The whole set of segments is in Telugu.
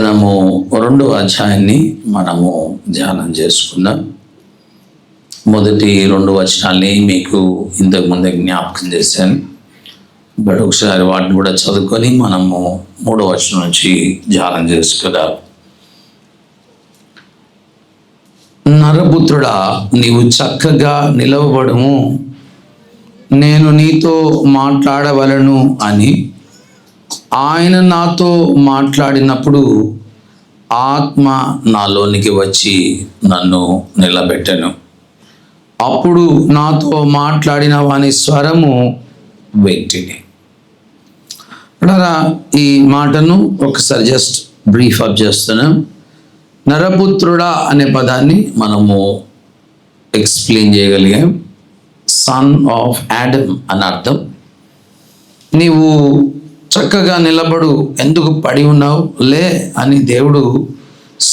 దినము 2వ అధ్యాయాన్ని మనము ధ్యానం చేసుకుందాం. మొదటి 2 వచనాల్ని మీకు ఇంతకు ముందే జ్ఞాపకం చేశాను. బట్ ఒకసారి వాటిని కూడా చదువుకొని మనము 3వ వచనం నుంచి ధ్యానం చేసుకుందాం. నరపుత్రుడా, నీవు చక్కగా నిలవబడుము, నేను నీతో మాట్లాడవలను అని ఆయన నాతో మాట్లాడినప్పుడు ఆత్మ నాలోనికి వచ్చి నన్ను నిలబెట్టెను. అప్పుడు నాతో మాట్లాడిన వాని స్వరము వింటిని. ఈ మాటను ఒకసారి జస్ట్ బ్రీఫ్ అప్ చేస్తున్నాం. నరపుత్రుడా అనే పదాన్ని మనము ఎక్స్ప్లెయిన్ చేయగలిగాం. సన్ ఆఫ్ యాడమ్ అని అర్థం. నీవు చక్కగా నిలబడు, ఎందుకు పడి ఉన్నావు లే అని దేవుడు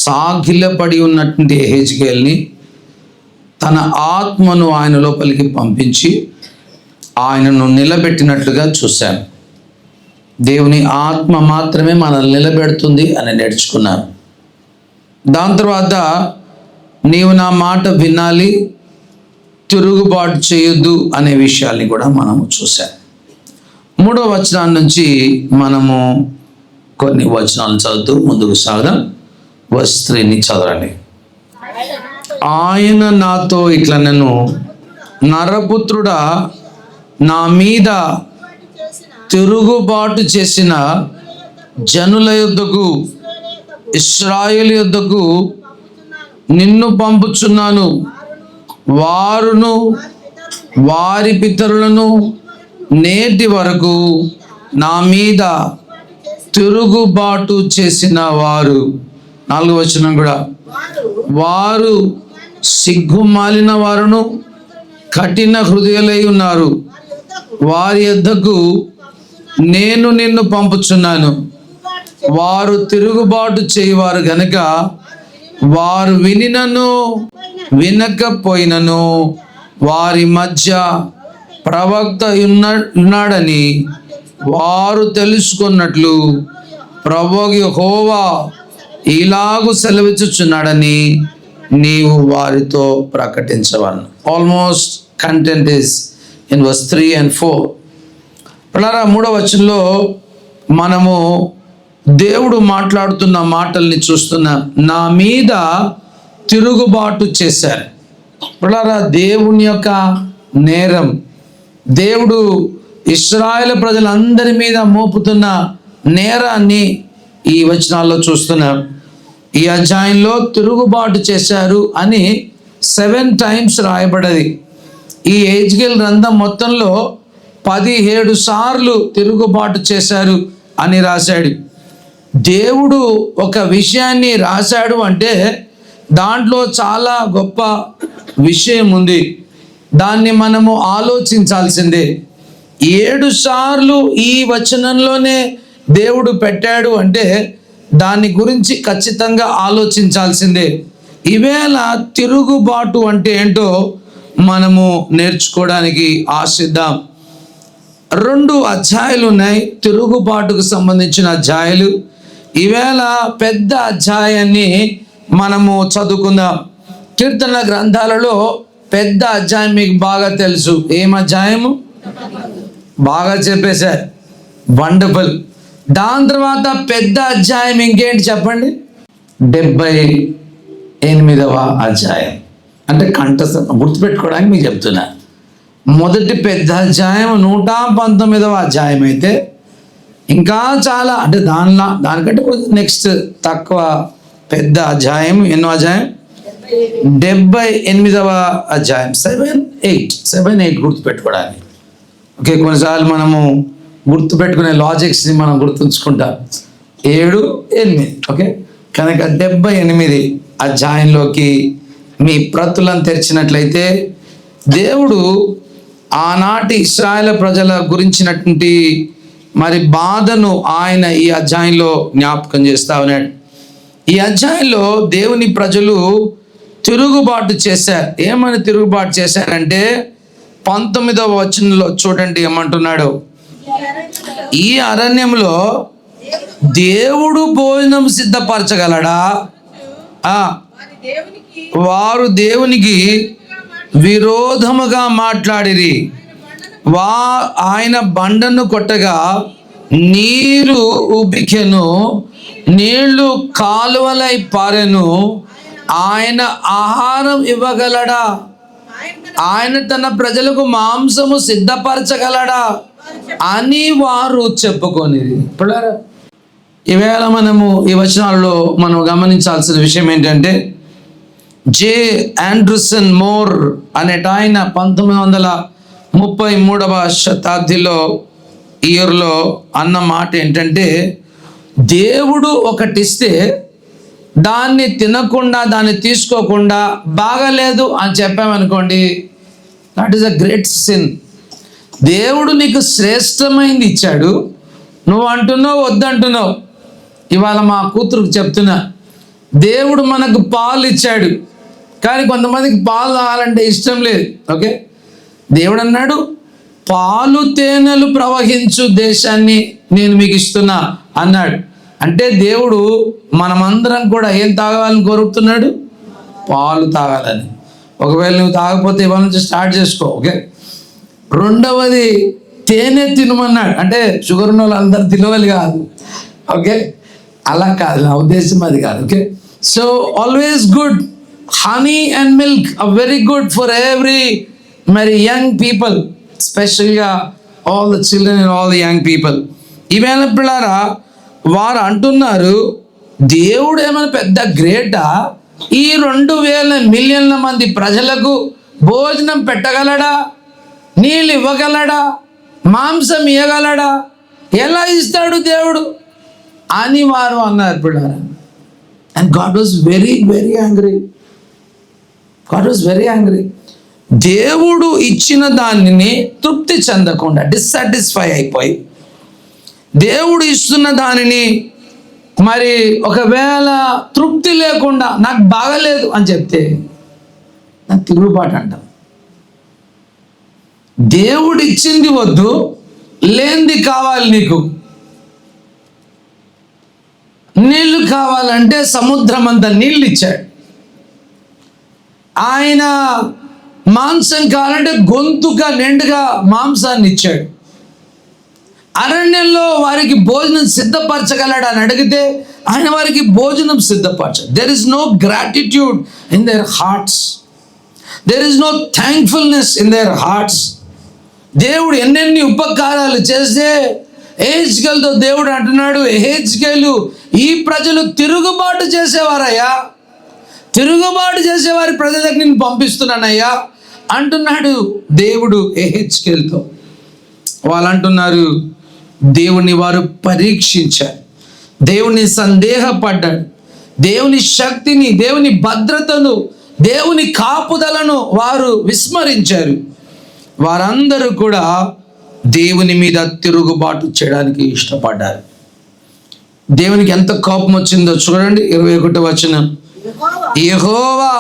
సాగిలపడి ఉన్నటువంటి యెహెజ్కేలుని తన ఆత్మను ఆయన లోపలికి పంపించి ఆయనను నిలబెట్టినట్లుగా చూశాను. దేవుని ఆత్మ మాత్రమే మనల్ని నిలబెడుతుంది అని నేర్చుకున్నాను. దాని తర్వాత నీవు నా మాట వినాలి, తిరుగుబాటు చేయొద్దు అనే విషయాల్ని కూడా మనము చూసాం. 3వ వచనం నుంచి మనము కొన్ని వచనాలు చదువుతూ ముందుకు సాగదాం. వర్స్ 3 చదవండి. ఆయన నాతో ఇట్లా, నేను నరపుత్రుడా, నా మీద తిరుగుబాటు చేసిన జనుల యొద్దకు, ఇశ్రాయేలు యొద్దకు నిన్ను పంపుచున్నాను. వారును వారి పితరులను నేటి వరకు నా మీద తిరుగుబాటు చేసిన వారు. 4వ వచనం కూడా, వారు సిగ్గుమాలిన వారును కఠిన హృదయులై ఉన్నారు. వారి యొద్దకు నేను నిన్ను పంపుచున్నాను. వారు తిరుగుబాటు చేయవారు గనుక వారు వినినను వినకపోయినను వారి మధ్య ప్రవక్త ఉన్నాడని వారు తెలుసుకున్నట్లు ప్రభువు యెహోవా ఇలాగు సెలవిచ్చుచున్నాడని నీవు వారితో ప్రకటించవలను. Almost content is in verse 3 and 4. 3వ వచనంలో మనము దేవుడు మాట్లాడుతున్న మాటల్ని చూస్తున్నాం. నా మీద తిరుగుబాటు చేశారు. దేవుని యొక్క నేరం, దేవుడు ఇశ్రాయేలు ప్రజలందరి మీద మోపుతున్న నేరాన్ని ఈ వచనాల్లో చూస్తున్నాం. ఈ అధ్యాయంలో తిరుగుబాటు చేశారు అని 7 times రాయబడ్డది. ఈ యెహెజ్కేలు గ్రంథం మొత్తంలో 17 సార్లు తిరుగుబాటు చేశారు అని రాశాడు. దేవుడు ఒక విషయాన్ని రాశాడు అంటే దాంట్లో చాలా గొప్ప విషయం ఉంది. దాన్ని మనము ఆలోచించాల్సిందే. 7 సార్లు ఈ వచనంలోనే దేవుడు పెట్టాడు అంటే దాని గురించి ఖచ్చితంగా ఆలోచించాల్సిందే. ఈవేళ తిరుగుబాటు అంటే ఏంటో మనము నేర్చుకోవడానికి ఆశిద్దాం. 2 అధ్యాయాలు ఉన్నాయి తిరుగుబాటుకు సంబంధించిన అధ్యాయాలు. ఈవేళ పెద్ద అధ్యాయాన్ని మనము చదువుకుందాం. కీర్తన గ్రంథాలలో పెద్ద అధ్యాయం మీకు బాగా తెలుసు. ఏం అధ్యాయము? బాగా చెప్పేశారు, వండర్ఫుల్. దాని తర్వాత పెద్ద అధ్యాయం ఇంకేంటి చెప్పండి? 78వ అధ్యాయం. అంటే కంఠస్థం గుర్తుపెట్టుకోవడానికి మీకు చెప్తున్నా. మొదటి పెద్ద అధ్యాయం 119వ అధ్యాయం అయితే ఇంకా చాలా, అంటే దానికంటే కొంచెం నెక్స్ట్ తక్కువ పెద్ద అధ్యాయం. ఎన్నో అధ్యాయం? 78వ అధ్యాయం. 7-8 గుర్తుపెట్టుకోవడానికి. ఓకే, కొన్నిసార్లు మనము గుర్తుపెట్టుకునే లాజిక్స్ని మనం గుర్తుంచుకుంటాం. 7-8. ఓకే, కనుక 78 అధ్యాయంలోకి మీ ప్రతులను తెరిచినట్లయితే దేవుడు ఆనాటి ఇశ్రాయేలు ప్రజల గురించినటువంటి మరి బాధను ఆయన ఈ అధ్యాయంలో జ్ఞాపకం చేస్తా ఉన్నాడు. ఈ అధ్యాయంలో దేవుని ప్రజలు తిరుగుబాటు చేశారు. ఏమని తిరుగుబాటు చేశారంటే 19వ వచనంలో చూడండి ఏమంటున్నాడు. ఈ అరణ్యంలో దేవుడు భోజనం సిద్ధపరచగలడా? వారు దేవునికి విరోధముగా మాట్లాడిరి. ఆయన బండను కొట్టగా నీరు ఉబికెను, నీళ్లు కాలువలై పారెను. ఆయన ఆహారం ఇవ్వగలడా? ఆయన తన ప్రజలకు మాంసము సిద్ధపరచగలడా అని వారు చెప్పుకొనిరి. పిల్లరా, ఈవేళ మనము ఈ వచనాల్లో మనం గమనించాల్సిన విషయం ఏంటంటే, జే ఆండర్సన్ మోర్ అనేట ఆయన 1933వ శతాబ్దిలో ఇయర్లో అన్న మాట ఏంటంటే, దేవుడు ఒకటిస్తే దాన్ని తినకుండా, దాన్ని తీసుకోకుండా బాగలేదు అని చెప్పామనుకోండి, that is a great sin. దేవుడు నీకు శ్రేష్టమైంది ఇచ్చాడు, నువ్వు అంటున్నావు వద్దంటున్నావు. ఇవాళ మా కూతురుకు చెప్తున్నా, దేవుడు మనకు పాలు ఇచ్చాడు, కానీ కొంతమందికి పాలు తాగాలంటే ఇష్టం లేదు. ఓకే, దేవుడు అన్నాడు, పాలు తేనెలు ప్రవహించు దేశాన్ని నేను మీకు ఇస్తున్నా అన్నాడు. అంటే దేవుడు మనమందరం కూడా ఏం తాగాలని కోరుతున్నాడు? పాలు తాగాలని. ఒకవేళ నువ్వు తాగకపోతే ఇవాళ నుంచి స్టార్ట్ చేసుకో. ఓకే, రెండవది తేనె తినమన్నాడు. అంటే షుగర్ ఉన్న వాళ్ళు అందరూ తినవాలి కాదు. ఓకే, అలా కాదు, నా ఉద్దేశం అది కాదు. Okay, so always good. Honey and milk are very good for every మరి యంగ్ పీపుల్, స్పెషల్గా all the children and all the young people. ఈవేళ పిల్లారా, వారు అంటున్నారు, దేవుడు ఏమైనా పెద్ద గ్రేటా? ఈ 2,000 మిలియన్ల మంది ప్రజలకు భోజనం పెట్టగలడా? నీళ్ళు ఇవ్వగలడా? మాంసం ఇవ్వగలడా? ఎలా ఇస్తాడు దేవుడు అని వారు అన్నారు పిల్లారా. And God was very very angry. God was very angry. దేవుడు ఇచ్చిన దానిని తృప్తి చెందకుండా, డిస్సాటిస్ఫై అయిపోయి, దేవుడు ఇస్తున్న దానిని మరి ఒకవేళ తృప్తి లేకుండా నాకు బాగలేదు అని చెప్తే నాకు తిరుగుబాటు అంటాం. దేవుడు ఇచ్చింది వద్దు, లేనిది కావాలి. నీకు నీళ్లు కావాలంటే సముద్రం అంత నీళ్ళు ఇచ్చాడు. ఆయన మాంసం కావాలంటే గొంతుక నిండుగా మాంసాన్ని ఇచ్చాడు. అరణ్యంలో వారికి భోజనం సిద్ధపరచగలడు అని అడిగితే ఆయన వారికి భోజనం సిద్ధపరచాడు. There is no gratitude in their hearts, there is no thankfulness in their hearts. దేవుడు ఎన్నెన్ని ఉపకారాలు చేస్తే ఎహెజ్కేలుతో దేవుడు అంటున్నాడు, ఎహెజ్కేలు, ఈ ప్రజలు తిరుగుబాటు చేసేవారయ్యా, తిరుగుబాటు చేసేవారి ప్రజల దగ్గర నేను పంపిస్తున్నానయ్యా అంటున్నాడు దేవుడు ఎహెజ్కేలుతో. వాళ్ళు అంటున్నారు, దేవుని వారు పరీక్షించారు, దేవుని సందేహపడ్డాడు, దేవుని శక్తిని, దేవుని భద్రతను, దేవుని కాపుదలను వారు విస్మరించారు. వారందరూ కూడా దేవుని మీద తిరుగుబాటు చేయడానికి ఇష్టపడ్డారు. దేవునికి ఎంత కోపం వచ్చిందో చూడండి, 21వ వచనం. యెహోవా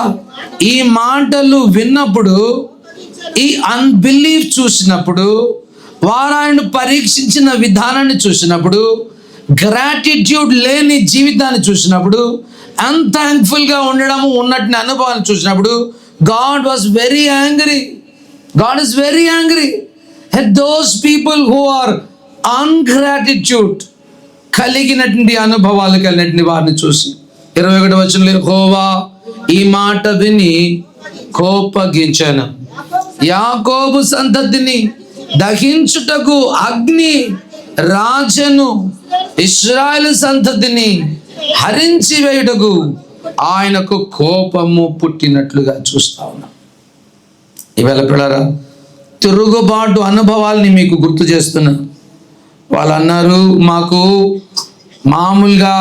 ఈ మాటలు విన్నప్పుడు, ఈ అన్బిలీఫ్ చూసినప్పుడు, వారు ఆయన పరీక్షించిన విధానాన్ని చూసినప్పుడు, గ్రాటిట్యూడ్ లేని జీవితాన్ని చూసినప్పుడు, అన్థాంక్ఫుల్గా ఉండడము ఉన్నట్టు అనుభవాన్ని చూసినప్పుడు, God was very angry. God is very angry at those people who are ungratitude కలిగినటువంటి అనుభవాలు కలిగినటువంటి వారిని చూసి. 21వ వచనంలో, యెహోవా ఈ మాట విని కోపగించాను, యాకోబు సంతతిని దహించుటకు అగ్ని రాజను, ఇశ్రాయేలు సంతతిని హరించి వేయుటకు ఆయనకు కోపము పుట్టినట్లుగా చూస్తా ఉన్నాం. ఈవేళ పిల్లరా, తిరుగుబాటు అనుభవాల్ని మీకు గుర్తు చేస్తున్నా. వాళ్ళు అన్నారు, మాకు మామూలుగా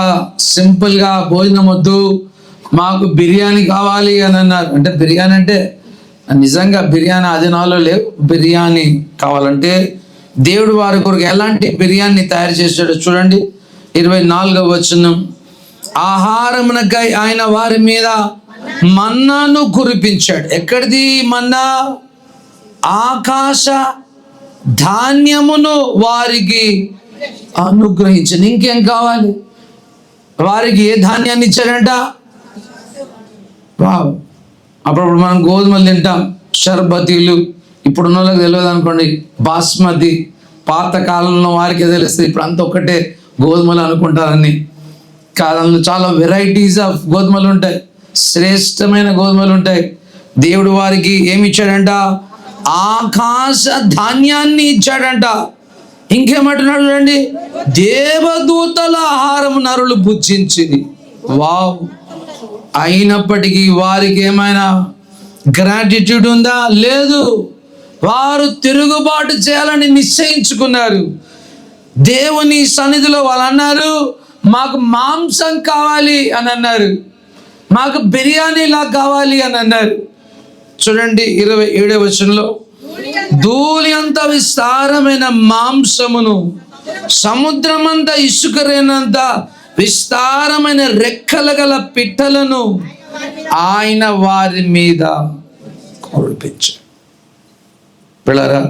సింపుల్గా భోజనం వద్దు, మాకు బిర్యానీ కావాలి అని అన్నారు. అంటే బిర్యానీ అంటే నిజంగా బిర్యానీ అదినాలో లేవు, బిర్యానీ కావాలంటే దేవుడు వారి కొరకు ఎలాంటి బిర్యానీ తయారు చేశాడో చూడండి. 24వ వచనం. ఆహారమునకై ఆయన వారి మీద మన్నాను కురిపించాడు. ఎక్కడిది మన్నా? ఆకాశ ధాన్యమును వారికి అనుగ్రహించను. ఇంకేం కావాలి? వారికి ఏ ధాన్యాన్ని ఇచ్చాడంట? వావ్. అప్పుడప్పుడు మనం గోధుమలు తింటాం, షర్బతీలు. ఇప్పుడున్న వాళ్ళకి తెలియదు అనుకోండి, బాస్మతి. పాత కాలంలో వారికి తెలుస్తుంది, ఇప్పుడు అంత ఒక్కటే గోధుమలు అనుకుంటారని. కాలంలో చాలా వెరైటీస్ ఆఫ్ గోధుమలు ఉంటాయి, శ్రేష్టమైన గోధుమలు ఉంటాయి. దేవుడు వారికి ఏమి ఇచ్చాడంట? ఆకాశ ధాన్యాన్ని ఇచ్చాడంట. ఇంకేమంటున్నాడు చూడండి, దేవదూతల ఆహారం నరులు భుజించింది. వావ్. అయినప్పటికీ వారికి ఏమైనా గ్రాటిట్యూడ్ ఉందా? లేదు. వారు తిరుగుబాటు చేయాలని నిశ్చయించుకున్నారు. దేవుని సన్నిధిలో వాళ్ళు అన్నారు, మాకు మాంసం కావాలి అని అన్నారు, మాకు బిర్యానీలా కావాలి అని అన్నారు. చూడండి 27వ వచనంలో, ధూళి అంత విస్తారమైన మాంసమును, సముద్రమంత ఇసుకరేనంత విస్తారమైన రెక్కల గల పిట్టలను ఆయన వారి మీద కురిపించాడు. పిల్లరా,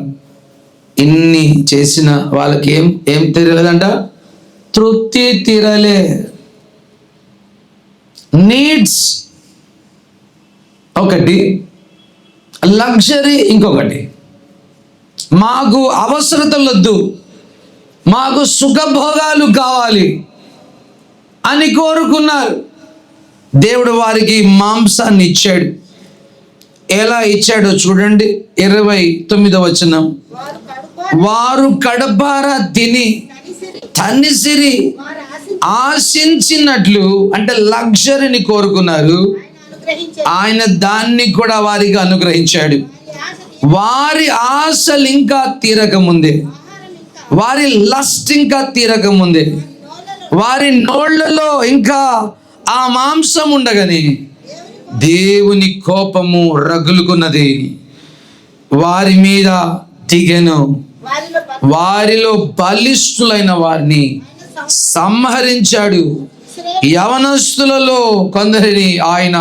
ఇన్ని చేసిన వాళ్ళకి ఏం తీరలేదంట? తృప్తి తీరలే. నీడ్స్ ఒకటి, లగ్జరీ ఇంకొకటి. మాకు అవసరతలు వద్దు, మాకు సుఖభోగాలు కావాలి అని కోరుకున్నారు. దేవుడు వారికి మాంసాన్ని ఇచ్చాడు. ఎలా ఇచ్చాడో చూడండి 29వ వచనం. వారు కడపారా తిని తనిసిరి ఆశించినట్లు, అంటే లగ్జరీని కోరుకున్నారు, ఆయన దాన్ని కూడా వారికి అనుగ్రహించాడు. వారి ఆశలు ఇంకా తీరకముందే, వారి లస్ట్ ఇంకా తీరకముందే, వారి నోళ్లలో ఇంకా ఆ మాంసం ఉండగానే దేవుని కోపము రగులుకున్నది, వారి మీద దిగెను. వారిలో బలిష్ఠులైన వారిని సంహరించాడు. యవనస్తులలో కొందరిని ఆయన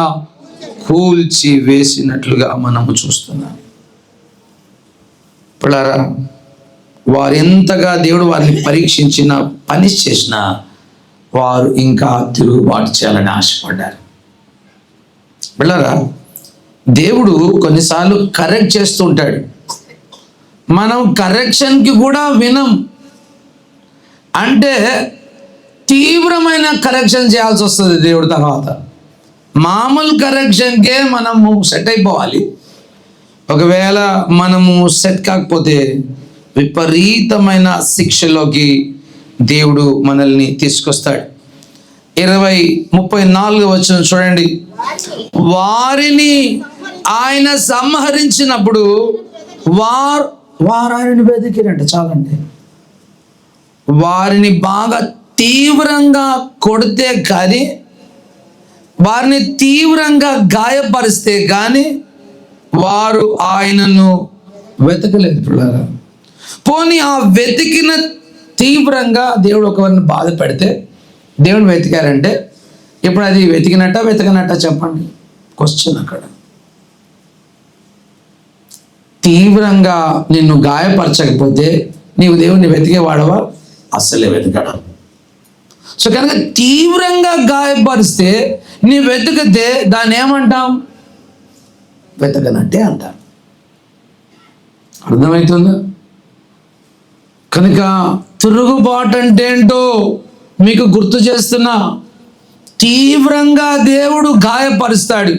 కూల్చి వేసినట్లుగా మనము చూస్తున్నాం. పిల్లరా, వారు ఎంతగా దేవుడు వారిని పరీక్షించిన, పని చేసినా వారు ఇంకా తిరుగుబాటు చేయాలని ఆశపడ్డారు. పిల్లరా, దేవుడు కొన్నిసార్లు కరెక్ట్ చేస్తూ ఉంటాడు. మనం కరెక్షన్కి కూడా వినం. అంటే తీవ్రమైన కరెక్షన్ చేయాల్సి వస్తుంది దేవుడి తర్వాత. మామూలు కరెక్షన్కే మనము సెట్ అయిపోవాలి. ఒకవేళ మనము సెట్ కాకపోతే విపరీతమైన శిక్షలోకి దేవుడు మనల్ని తీసుకొస్తాడు. 34వ వచనం చూడండి. వారిని ఆయన సంహరించినప్పుడు వారు ఆయనను వెతికిరంట. చాలండి, వారిని బాగా తీవ్రంగా కొడితే కానీ, వారిని తీవ్రంగా గాయపరిస్తే కానీ వారు ఆయనను వెతకలేదు. పిల్లరా, పోనీ ఆ వెతికిన తీవ్రంగా దేవుడు ఒకరిని బాధ పెడితే దేవుని వెతికారంటే ఇప్పుడు అది వెతకనట్ట చెప్పండి? క్వశ్చన్ అక్కడ. తీవ్రంగా నిన్ను గాయపరచకపోతే నీవు దేవుణ్ణి వెతికేవాడవా? అస్సలే వెతకడం. సో కనుక తీవ్రంగా గాయపరిస్తే నీ వెతికితే దాన్ని ఏమంటాం? వెతకనట్టే అంటారు. అర్థమవుతుందా? కనుక తిరుగుబాటు అంటే ఏంటో మీకు గుర్తు చేస్తున్నా. తీవ్రంగా దేవుడు గాయపరుస్తాడు,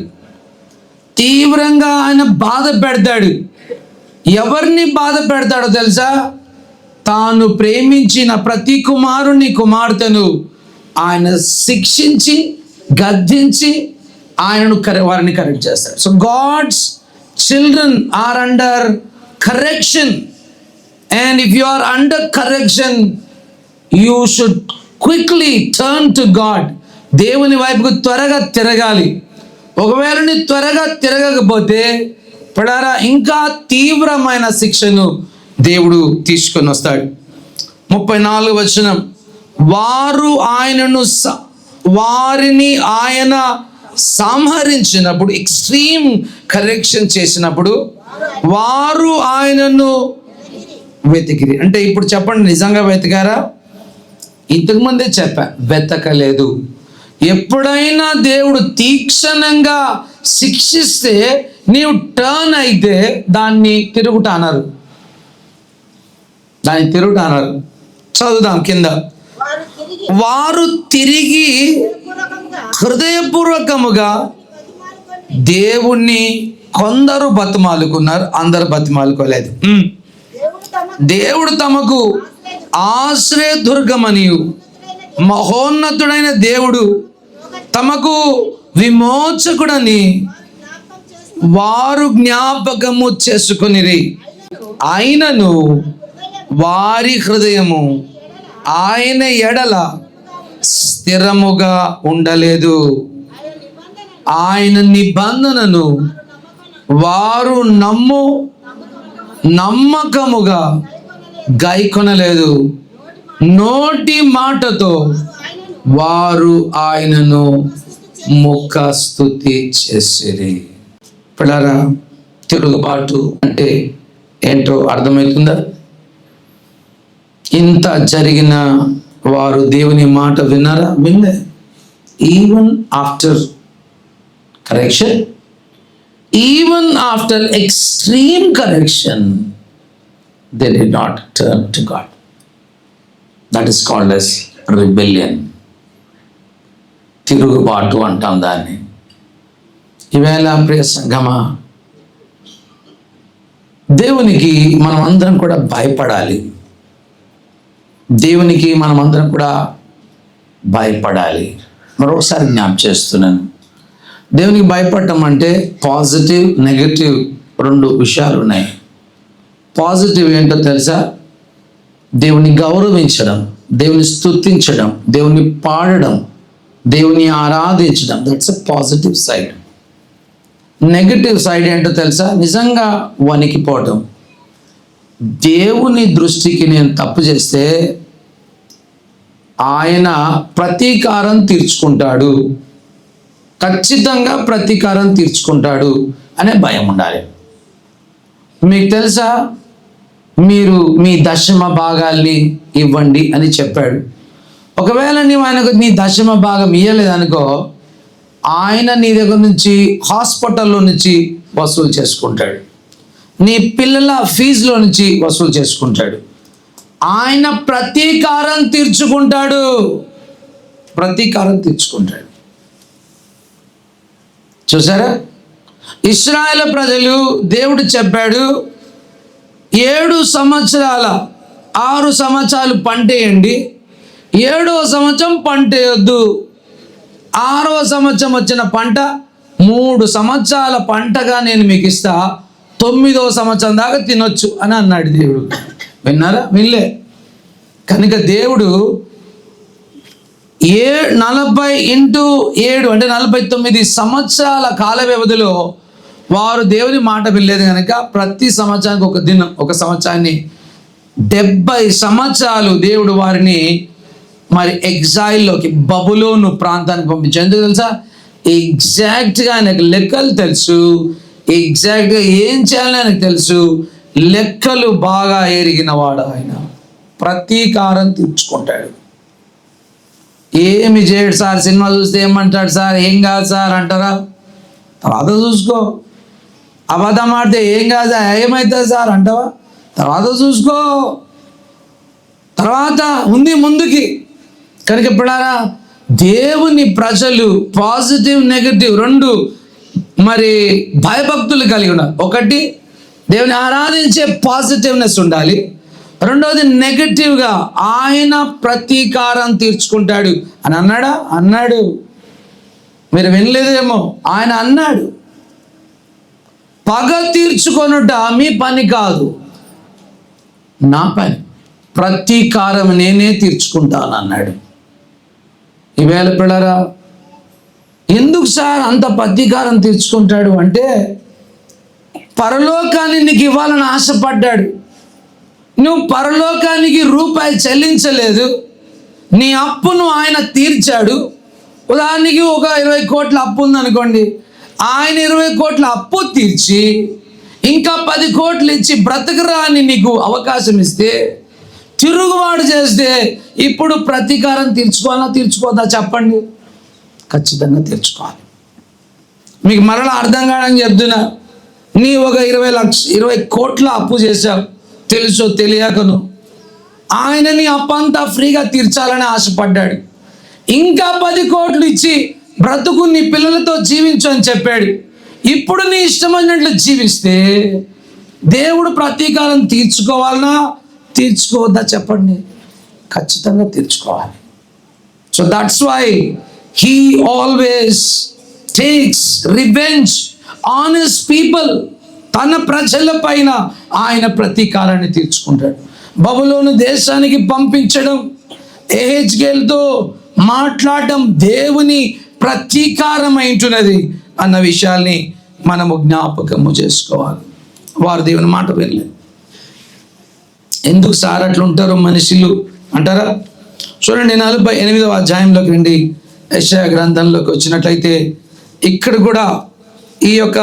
తీవ్రంగా ఆయన బాధ పెడతాడు. ఎవరిని బాధ పెడతాడో తెలుసా? తాను ప్రేమించిన ప్రతి కుమార్తెను ఆయన శిక్షించి గద్దించి వారిని కరెక్ట్ చేస్తాడు. So God's children are under correction, and if you are under correction you should quickly turn to God. దేవుని వైపుకు త్వరగా తిరగాలి. ఒకవేళ నీ త్వరగా తిరగకపోతే పడారా ఇంకా తీవ్రమైన శిక్షను దేవుడు తీసుకొని వస్తాడు. 34వ వచనం. వారిని ఆయన సంహరించినప్పుడు, ఎక్స్ట్రీమ్ కరెక్షన్ చేసినప్పుడు వారు ఆయనను వెతికిరి. అంటే ఇప్పుడు చెప్పండి, నిజంగా వెతికారా? ఇంతకుముందే చెప్పా, వెతకలేదు. ఎప్పుడైనా దేవుడు తీక్షణంగా శిక్షిస్తే నీవు టర్న్ అయితే దాన్ని తిరుగుట అనరు. చదువుదాం కింద. వారు తిరిగి హృదయపూర్వకముగా దేవుణ్ణి కొందరు బతిమాలుకున్నారు, అందరు బతిమాలుకోలేదు. దేవుడు తమకు ఆశ్రయదుర్గమనియు మహోన్నతుడైన దేవుడు తమకు విమోచకుడని వారు జ్ఞాపకము చేసుకొనిరి. ఆయనను వారి హృదయము ఆయన ఎడల స్థిరముగా ఉండలేదు. ఆయన నిబంధనను వారు నమ్మకముగా గైకొనలేదు. నోటి మాటతో వారు ఆయనను ముఖస్తుతి చేసిరి. పిల్లరా, తిరుగుబాటు అంటే ఏంటో అర్థమవుతుందా? ఇంత జరిగిన వారు దేవుని మాట విన్నారా? వినలే. Even after correction, even after extreme correction, they did not turn to God. That is called as rebellion. తిరుగుబాటు అంటాం దాన్ని. ఈవేళ ప్రియ సంగమా, దేవునికి మనం అందరం కూడా భయపడాలి. దేవునికి మనం అందరం కూడా భయపడాలి. మరొకసారి జ్ఞాపకం చేస్తున్నాను, దేవునికి భయపడటం అంటే పాజిటివ్, నెగటివ్ రెండు విషయాలు ఉన్నాయి. పాజిటివ్ ఏంటో తెలుసా? దేవుని గౌరవించడం, దేవుని స్తుతించడం, దేవుని పాడడం, దేవుని ఆరాధించడం. That's a positive side. Negative side ఏంటో తెలుసా? నిజంగా వణికిపోవడం. దేవుని దృష్టికి నేను తప్పు చేస్తే ఆయన ప్రతీకారం తీర్చుకుంటాడు, ఖచ్చితంగా ప్రతీకారం తీర్చుకుంటాడు అనే భయం ఉండాలి. మీకు తెలుసా, మీరు మీ దశమ భాగాల్ని ఇవ్వండి అని చెప్పాడు. ఒకవేళ నీవు ఆయనకు నీ దశమ భాగం ఇవ్వలేదనుకో, ఆయన నీ దగ్గర నుంచి హాస్పిటల్లో నుంచి వసూలు చేసుకుంటాడు, నీ పిల్లల ఫీజులో నుంచి వసూలు చేసుకుంటాడు. ఆయన ప్రతీకారం తీర్చుకుంటాడు. చూసారా? ఇశ్రాయేలు ప్రజలు, దేవుడు చెప్పాడు 7 సంవత్సరాల 6 సంవత్సరాలు పంట వేయండి, 7వ సంవత్సరం పంట వేయొద్దు. 6వ సంవత్సరం వచ్చిన పంట 3 సంవత్సరాల పంటగా నేను మీకు ఇస్తా, 9వ సంవత్సరం దాకా తినొచ్చు అని అన్నాడు దేవుడు. విన్నారా? వినలే. కనుక దేవుడు 40 × 7 అంటే 49 సంవత్సరాల కాల వ్యవధిలో వారు దేవుని మాట వినలేదు కనుక ప్రతి సంవత్సరానికి ఒక దినం, ఒక సంవత్సరాన్ని 70 సంవత్సరాలు దేవుడు వారిని మరి ఎగ్జైల్లోకి, బబులోను ప్రాంతానికి పంపించాడు. ఎందుకు తెలుసా? ఎగ్జాక్ట్గా ఆయనకు లెక్కలు తెలుసు, ఎగ్జాక్ట్గా ఏం చేయాలని ఆయనకు తెలుసు. లెక్కలు బాగా ఎరిగిన వాడు ఆయన. ప్రతీకారం తీర్చుకుంటాడు. ఏమి చేయడు సార్, సినిమా చూస్తే ఏమంటాడు సార్, ఏం కాదు సార్ అంటారా? తర్వాత చూసుకో. అబద్ధం ఆడితే ఏం కాదా, ఏమవుతుంది సార్ అంటావా? తర్వాత చూసుకో, తర్వాత ఉంది ముందుకి. కనుక ఎప్పుడారా దేవుని ప్రజలు పాజిటివ్, నెగటివ్ రెండు మరి భయభక్తులు కలిగి ఉన్నారు. ఒకటి, దేవుని ఆరాధించే పాజిటివ్నెస్ ఉండాలి. రెండవది, నెగటివ్గా ఆయన ప్రతీకారం తీర్చుకుంటాడు అని అన్నాడా? అన్నాడు. మీరు వినలేదేమో, ఆయన అన్నాడు, పగ తీర్చుకొనుట మీ పని కాదు, నా పని, ప్రతీకారం నేనే తీర్చుకుంటాను అన్నాడు. ఈవేళ పిల్లరా, ఎందుకు సార్ అంత ప్రతీకారం తీర్చుకుంటాడు అంటే, పరలోకాన్ని నీకు ఇవ్వాలని ఆశపడ్డాడు. నువ్వు పరలోకానికి రూపాయి చెల్లించలేదు, నీ అప్పును ఆయన తీర్చాడు. ఉదాహరణకి ఒక 20 కోట్ల అప్పు ఉందనుకోండి, ఆయన 20 కోట్ల అప్పు తీర్చి ఇంకా 10 కోట్లు ఇచ్చి బ్రతకరా అని నీకు అవకాశం ఇస్తే తిరుగుబాటు చేస్తే ఇప్పుడు ప్రతీకారం తీర్చుకోవద్దా చెప్పండి? ఖచ్చితంగా తీర్చుకోవాలి. మీకు మరలా అర్థం కావడానికి చెప్తున్నా, నీ ఒక 20 కోట్ల అప్పు చేశావు, తెలుసో తెలియకను. ఆయన నీ అప్పంతా ఫ్రీగా తీర్చాలని ఆశపడ్డాడు. ఇంకా 10 కోట్లు ఇచ్చి బ్రతుకు నీ పిల్లలతో జీవించు అని చెప్పాడు. ఇప్పుడు నీ ఇష్టమైనట్లు జీవిస్తే దేవుడు ప్రతీకారం తీర్చుకోవాలనా తీర్చుకోవద్దా చెప్పండి? ఖచ్చితంగా తీర్చుకోవాలి. So that's why he always takes revenge on his people. తన ప్రజల పైన ఆయన ప్రతీకారాన్ని తీర్చుకుంటాడు. బబులోను దేశానికి పంపించడం, ఎహెజ్కేలుతో మాట్లాడడం దేవుని ప్రతీకారమైంటున్నది అన్న విషయాల్ని మనము జ్ఞాపకము చేసుకోవాలి. వారు దేవుని మాట వినలేదు. ఎందుకు సార్ అట్లా ఉంటారు మనుషులు అంటారా? చూడండి 48వ అధ్యాయంలోకి రండి. యెషయా గ్రంథంలోకి వచ్చినట్లయితే ఇక్కడ కూడా ఈ యొక్క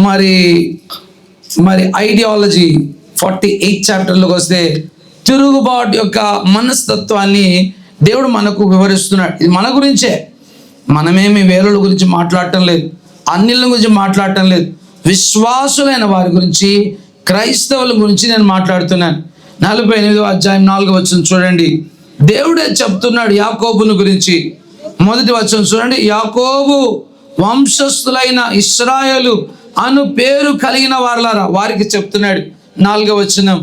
మరి ఐడియాలజీ 48 చాప్టర్లోకి వస్తే తిరుగుబాటు యొక్క మనస్తత్వాన్ని దేవుడు మనకు వివరిస్తున్నాడు. ఇది మన గురించే. మనమేమి వేరుల గురించి మాట్లాడటం లేదు, అన్యుల గురించి మాట్లాడటం లేదు. విశ్వాసులైన వారి గురించి, క్రైస్తవుల గురించి నేను మాట్లాడుతున్నాను. 48వ అధ్యాయం 4వ వచనం చూడండి. దేవుడే చెప్తున్నాడు యాకోబును గురించి. మొదటి వచనం చూడండి. యాకోబు వంశస్థులైన ఇశ్రాయేలు అను పేరు కలిగిన వారలారా, వారికి చెప్తున్నాడు. 4వ వచనం,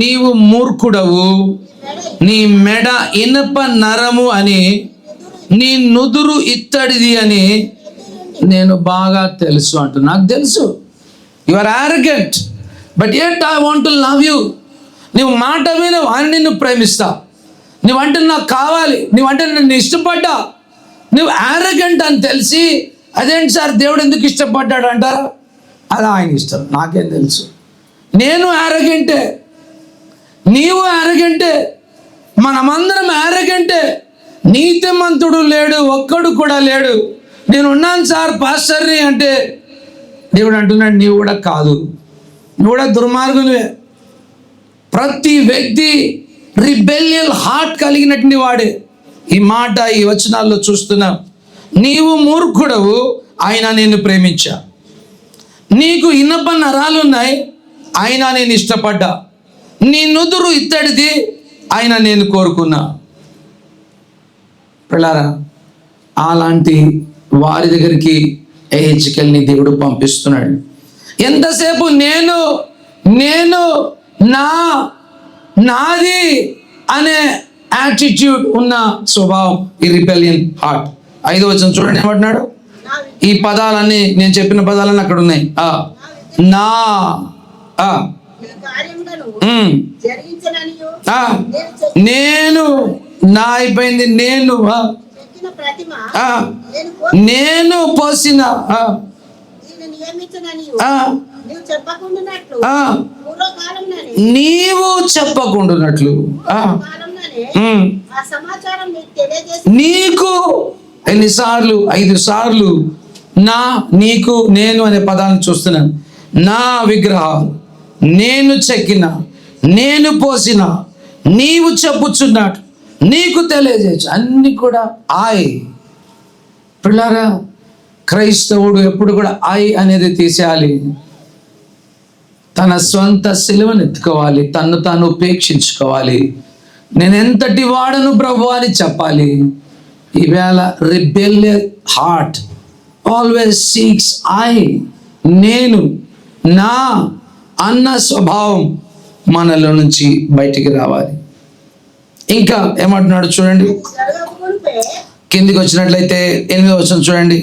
నీవు మూర్ఖుడవు, నీ మెడ ఇనప నరము అని, నీ నుదురు ఇత్తడిది అని నేను బాగా తెలుసు అంటూ. నాకు తెలుసు you are arrogant, but yet I want to love you. నువ్వు మాట విను, అని నిన్ను ప్రేమిస్తా. నువ్వంటే నాకు కావాలి, నువ్వంటే నన్ను ఇష్టపడ్డా. నువ్వు arrogant అని తెలిసి అదేంటి సార్ దేవుడు ఎందుకు ఇష్టపడ్డాడు అంటారా? అది ఆయన ఇష్టం, నాకేం తెలుసు. నేను arrogant, నీవు arrogant, మనమందరం arrogant. నీతిమంతుడు లేడు, ఒక్కడు కూడా లేడు. నేను ఉన్నాను సార్ పాస్టర్ని అంటే దేవుడు అంటున్నాడు నీవు కూడా కాదు, నువ్వు కూడా దుర్మార్గునివే. ప్రతి వ్యక్తి రిబెలియల్ హార్ట్ కలిగినటువంటి వాడే. ఈ మాట ఈ వచనాల్లో చూస్తున్నాం. నీవు మూర్ఖుడవు, అయినా నేను ప్రేమించా. నీకు ఇనప నరాలు ఉన్నాయి, అయినా నేను ఇష్టపడ్డా. నీ నుదురు ఇత్తడిది, అయినా నేను కోరుకున్నా. పిల్లారా, అలాంటి వారి దగ్గరికి ఎహెజ్కేలుని దేవుడు పంపిస్తున్నాడు. ఎంతసేపు నేను నాది అనే యాటిట్యూడ్ ఉన్న స్వభావం, ఈ రిబెలియన్ హార్ట్. 5వ వచనం చూడండి ఏమంటున్నాడు. ఈ పదాలన్నీ నేను చెప్పిన పదాలన్నీ అక్కడ ఉన్నాయి. నా నేను నా అయిపోయింది. నేను పోసిన నీవు చెప్పకుండానట్లు నీకు ఎన్నిసార్లు 5 సార్లు నీకు నేను అనే పదాలను చూస్తున్నాను. నా విగ్రహాలు నేను చెక్కిన, నేను పోసిన, నీవు చెప్పుచున్నాడు, నీకు తెలియజేయచ్చు, అన్ని కూడా పిల్లారా, క్రైస్తవుడు ఎప్పుడు కూడా అనేది తీసేయాలి. తన సొంత సిలువను ఎత్తుకోవాలి, తన్ను తాను ఉపేక్షించుకోవాలి. నేను ఎంతటి వాడను ప్రభు అని చెప్పాలి. ఈవేళ రిబెలియస్ హార్ట్ ఆల్వేస్ సీక్స్ నేను నా అన్న స్వభావం మనలో నుంచి బయటికి రావాలి. ఇంకా ఏమంటున్నాడు చూడండి, కిందికి వచ్చినట్లయితే 8వ వచనం చూడండి.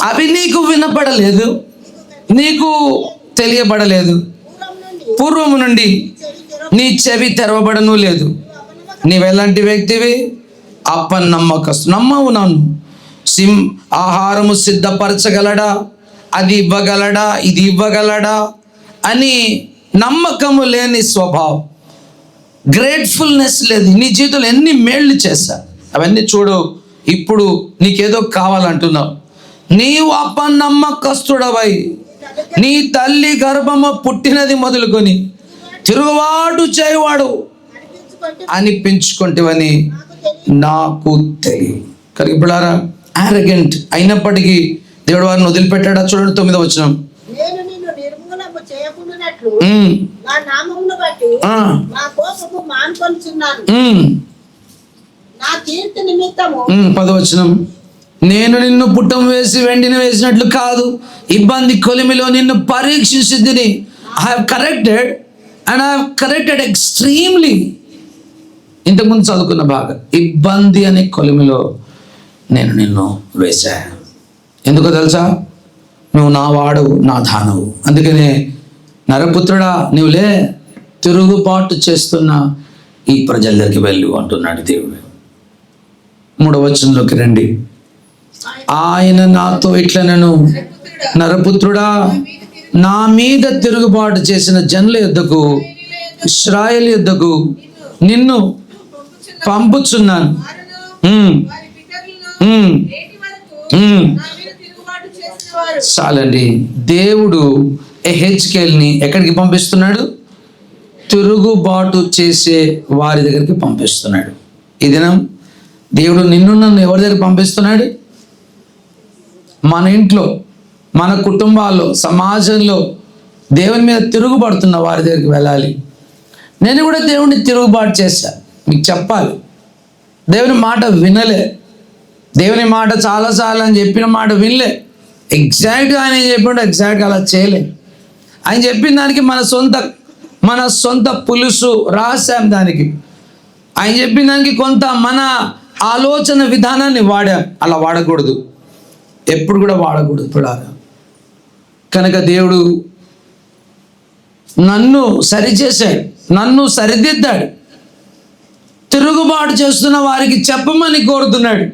అవి నీకు వినపడలేదు, నీకు తెలియబడలేదు, పూర్వము నుండి నీ చెవి తెరవబడను లేదు. నీవెలాంటి వ్యక్తివి? అపనమ్మకస్తు. నమ్మవు నన్ను. ఆహారము సిద్ధపరచగలడా, అది ఇవ్వగలడా, ఇది ఇవ్వగలడా అని నమ్మకము లేని స్వభావం, గ్రేట్ఫుల్నెస్ లేదు. నీ జీవితంలో ఎన్ని మేళ్ళు చేశా అవన్నీ చూడు, ఇప్పుడు నీకేదో కావాలంటున్నావు. నీవు అపనమ్మకస్తుడవై నీ తల్లి గర్భము పుట్టినది మొదలుకొని తిరుగుబాటు చేయవాడు అనిపించుకుంటేవని నాకు తెలియదు. కనుక బిడ్డలారా, ఆరగెంట్ అయినప్పటికీ దేవుడు వారిని వదిలిపెట్టాడా? చూడండి 9వ వచనం. నేను నిన్ను నిర్మూలము చేయకుండానట్లు నా నామమును బట్టి నా కోపము మానుకొనుచున్నాను. నా కీర్తి నిమిత్తము 10వ వచనం. నేను నిన్ను పుట్టం వేసి వెండిని వేసినట్లు కాదు, ఇబ్బంది కొలిమిలో నిన్ను పరీక్షించింది. I have corrected and I have corrected extremely. ఇంతకుముందు చదువుకున్న భాగం, ఇబ్బంది అనే కొలిమిలో నేను నిన్ను వేశాను. ఎందుకో తెలుసా? నువ్వు నా వాడు, నా దానవు. అందుకనే నరపుత్రుడా, నువ్వులే తిరుగుబాటు చేస్తున్న ఈ ప్రజల దగ్గరికి వెళ్ళు అంటున్నాడు దేవుడు. 3వ వచనంలోకి రండి. ఆయన నాతో ఇట్లనను, నరపుత్రుడా, నా మీద తిరుగుబాటు చేసిన జనుల యొద్దకు, ఇశ్రాయేలు యొద్దకు నిన్ను పంపుచున్నాను. చాలండి. దేవుడు ఎహెచ్కేల్ని ఎక్కడికి పంపిస్తున్నాడు? తిరుగుబాటు చేసే వారి దగ్గరికి పంపిస్తున్నాడు. ఈ దినం దేవుడు నిన్ను నన్ను ఎవరి దగ్గర పంపిస్తున్నాడు? మన ఇంట్లో, మన కుటుంబాల్లో, సమాజంలో దేవుని మీద తిరుగుబడుతున్న వారి దగ్గరికి వెళ్ళాలి. నేను కూడా దేవుడిని తిరుగుబాటు చేశాను, మీకు చెప్పాలి. దేవుని మాట వినలే, దేవుని మాట చాలాసార్లు అని చెప్పిన మాట వినలే. ఎగ్జాక్ట్గా ఆయన చెప్పాడు, ఎగ్జాక్ట్గా అలా చేయలే. ఆయన చెప్పిన దానికి మన సొంత పులుసు రాసాం. దానికి ఆయన చెప్పిన దానికి కొంత మన ఆలోచన విధానాన్ని వాడాం. అలా వాడకూడదు, ఎప్పుడు కూడా వాడకూడదు. ఇప్పుడు కనుక దేవుడు నన్ను సరిచేశాడు, నన్ను సరిదిద్దాడు. తిరుగుబాటు చేస్తున్న వారికి చెప్పమని కోరుతున్నాడు.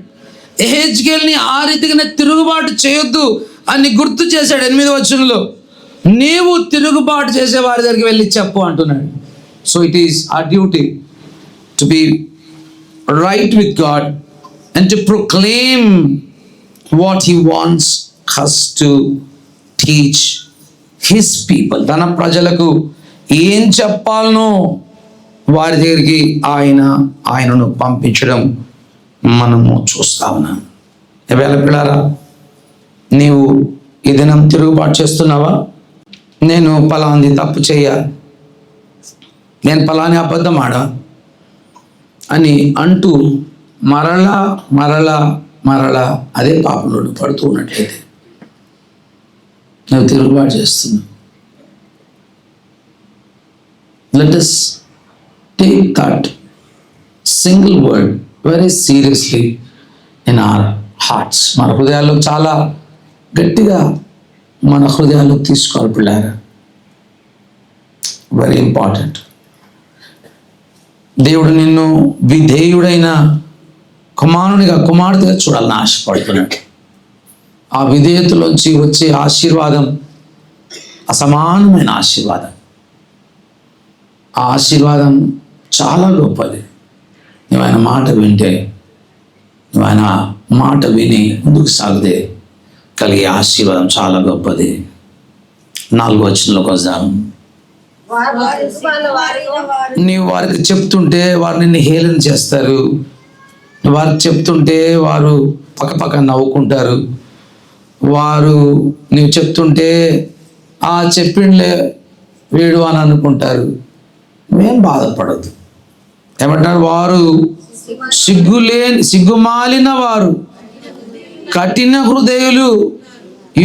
ఎహెచ్కేల్ని ఆ రీతిగానే తిరుగుబాటు చేయొద్దు అని గుర్తు చేశాడు. 8వ వచనంలో, నీవు తిరుగుబాటు చేసే వారి దగ్గరికి వెళ్ళి చెప్పు అంటున్నాడు. So it is our duty to be right with God and to proclaim what he wants us to teach his people. తన ప్రజలకు ఏం చెప్పాలనో వారి దగ్గరికి ఆయనను పంపించడం మనము చూస్తా ఉన్నాం. ఎవేళ పిల్లారా, నీవు ఈ దినం తిరుగుబాటు చేస్తున్నావా? నేను పలాంది తప్పు చేయాలి, నేను పలాని అబద్ధం ఆడా అని అంటూ మరలా మరలా మరలా అదే పాపంలో పడుతూ ఉన్నట్లయితే నువ్వు తిరుగుబాటు చేస్తున్నావు. Let us take that single word very seriously in our hearts. మన హృదయాల్లో చాలా గట్టిగా మన హృదయాల్లో తీసుకోవాలి పిల్లారా. Very important. దేవుడు నిన్ను విధేయుడైన కుమార్తెగా చూడాలని ఆశపడుతున్నాడు. ఆ విధేయతలోంచి వచ్చే ఆశీర్వాదం అసమానమైన ఆశీర్వాదం. ఆ ఆశీర్వాదం చాలా గొప్పది. నువ్వు ఆయన మాట వింటే, నువ్వు ఆయన మాట విని ముందుకు సాగితే కలిగే ఆశీర్వాదం చాలా గొప్పది. 4వ వచనంలోకి వద్దాం. నీవు వారికి చెప్తుంటే వారు నిన్ను హేళన చేస్తారు, వారికి చెప్తుంటే వారు పక్కపక్క నవ్వుకుంటారు. నీవు చెప్తుంటే చెప్పిండ్లే వీడు అని అనుకుంటారు. మేం బాధపడదు. ఏమంటారు? వారు సిగ్గుమాలిన వారు, కఠిన హృదయులు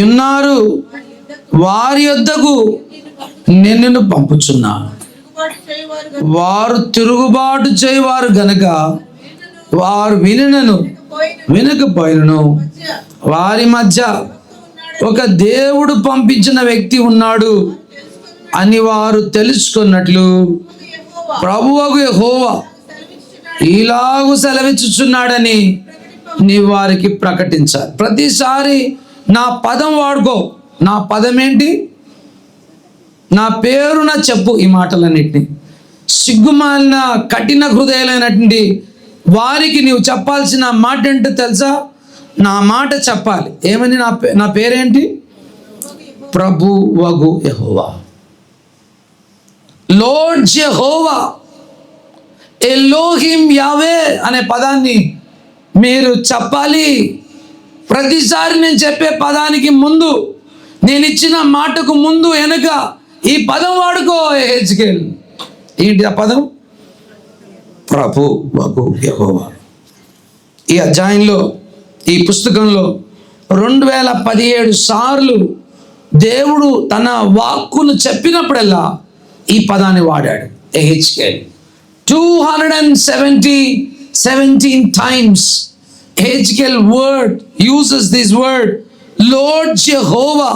ఉన్నారు, వారి యొద్దకు నిన్ను పంపుచున్నా. వారు తిరుగుబాటు చేయవారు గనక వారు వినకపోయినను వారి మధ్య ఒక దేవుడు పంపించిన వ్యక్తి ఉన్నాడు అని వారు తెలుసుకున్నట్లు ప్రభువగు యెహోవా ఇలాగు సెలవిచ్చుచున్నాడని నీ వారికి ప్రకటించాలి. ప్రతిసారి నా పదం వాడుకో. నా పదం ఏంటి? నా పేరున చెప్పు ఈ మాటలన్నిటినీ. సిగ్గుమాలిన కఠిన హృదయాలైనటువంటి వారికి నీవు చెప్పాల్సిన మాట ఏంటో తెలుసా? నా మాట చెప్పాలి. ఏమని? నా పేరేంటి? ప్రభువగు యెహోవా. లార్డ్ యెహోవా, ఎలోహిం యావే అనే పదాన్ని మీరు చెప్పాలి. ప్రతిసారి నేను చెప్పే పదానికి ముందు, నేను ఇచ్చిన మాటకు ముందు వెనుక ఈ పదం వాడుకో. హెజ్కేల్ ఏంటి ఆ పదం? ప్రభువగు యెహోవా. ఈ అధ్యాయంలో, ఈ పుస్తకంలో 2017 సార్లు దేవుడు తన వాక్కును చెప్పినప్పుడల్లా ఈ పదాన్ని వాడాడు. హెజ్కేల్ 217 times Hezkel word uses this word, Lord Jehovah,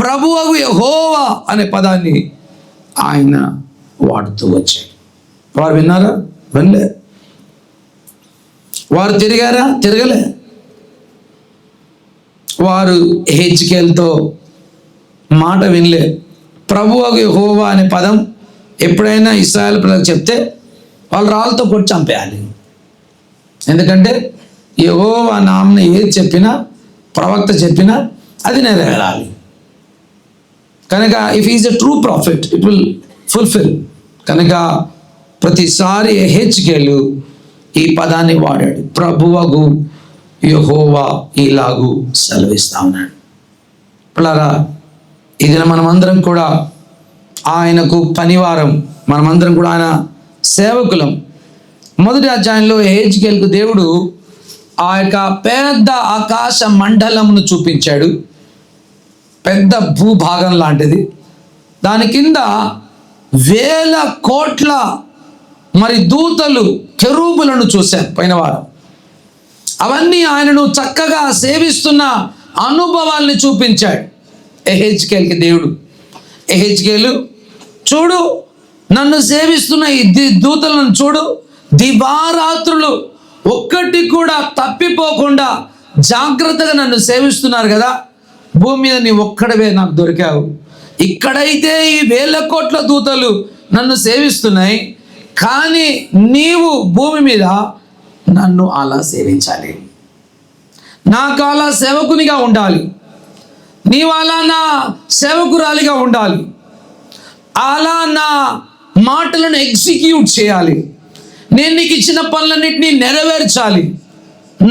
ప్రభువు యెహోవా అనే పదాన్ని ఆయన వాడుతూ వచ్చాడు. వారు విన్నారా? వినలే. వారు తిరిగారా? తిరగలే. వారు హెజ్కేల్తో మాట వినలే. ప్రభువు యెహోవా అనే పదం ఎప్పుడైనా ఇశ్రాయేల్ ప్రజలకు చెప్తే వాళ్ళు రాళ్ళతో కొట్టి చంపేయాలి. ఎందుకంటే యెహోవా నామమున ఏది చెప్పినా, ప్రవక్త చెప్పినా అది నెరవేరాలి. కనుక if is a true profit it will fulfil. కనుక ప్రతిసారి హెజ్కేలు ఈ పదాన్ని వాడాడు. ప్రభువగు యెహోవా ఇలాగు సెలవిస్తా ఉన్నాడు. పిల్లరా, ఇది మనమందరం కూడా ఆయనకు పనివారం, మనమందరం కూడా ఆయన సేవకులం. మొదటి అధ్యాయంలో హెజ్కేలుకు దేవుడు ఆ యొక్క పెద్ద ఆకాశ మండలమును చూపించాడు. పెద్ద భూభాగం లాంటిది. దాని కింద 1000 కోట్ల మరి దూతలు, కెరూబులను చూశాను పోయిన వారం. అవన్నీ ఆయనను చక్కగా సేవిస్తున్న అనుభవాల్ని చూపించాడు హెజ్కేలుకి దేవుడు. హెజ్కేలు, చూడు, నన్ను సేవిస్తున్న ఈ దూతలను చూడు, దివారాత్రులు ఒక్కటి కూడా తప్పిపోకుండా జాగ్రత్తగా నన్ను సేవిస్తున్నారు కదా. భూమి మీద నీ ఒక్కడవే నాకు దొరికావు. ఇక్కడైతే ఈ 1000 కోట్ల దూతలు నన్ను సేవిస్తున్నాయి, కానీ నీవు భూమి మీద నన్ను అలా సేవించాలి. నాకు అలా సేవకునిగా ఉండాలి. నీవు అలా నా సేవకురాలిగా ఉండాలి. అలా నా మాటలను ఎగ్జిక్యూట్ చేయాలి. నేను నీకు ఇచ్చిన పనులన్నింటినీ నెరవేర్చాలి.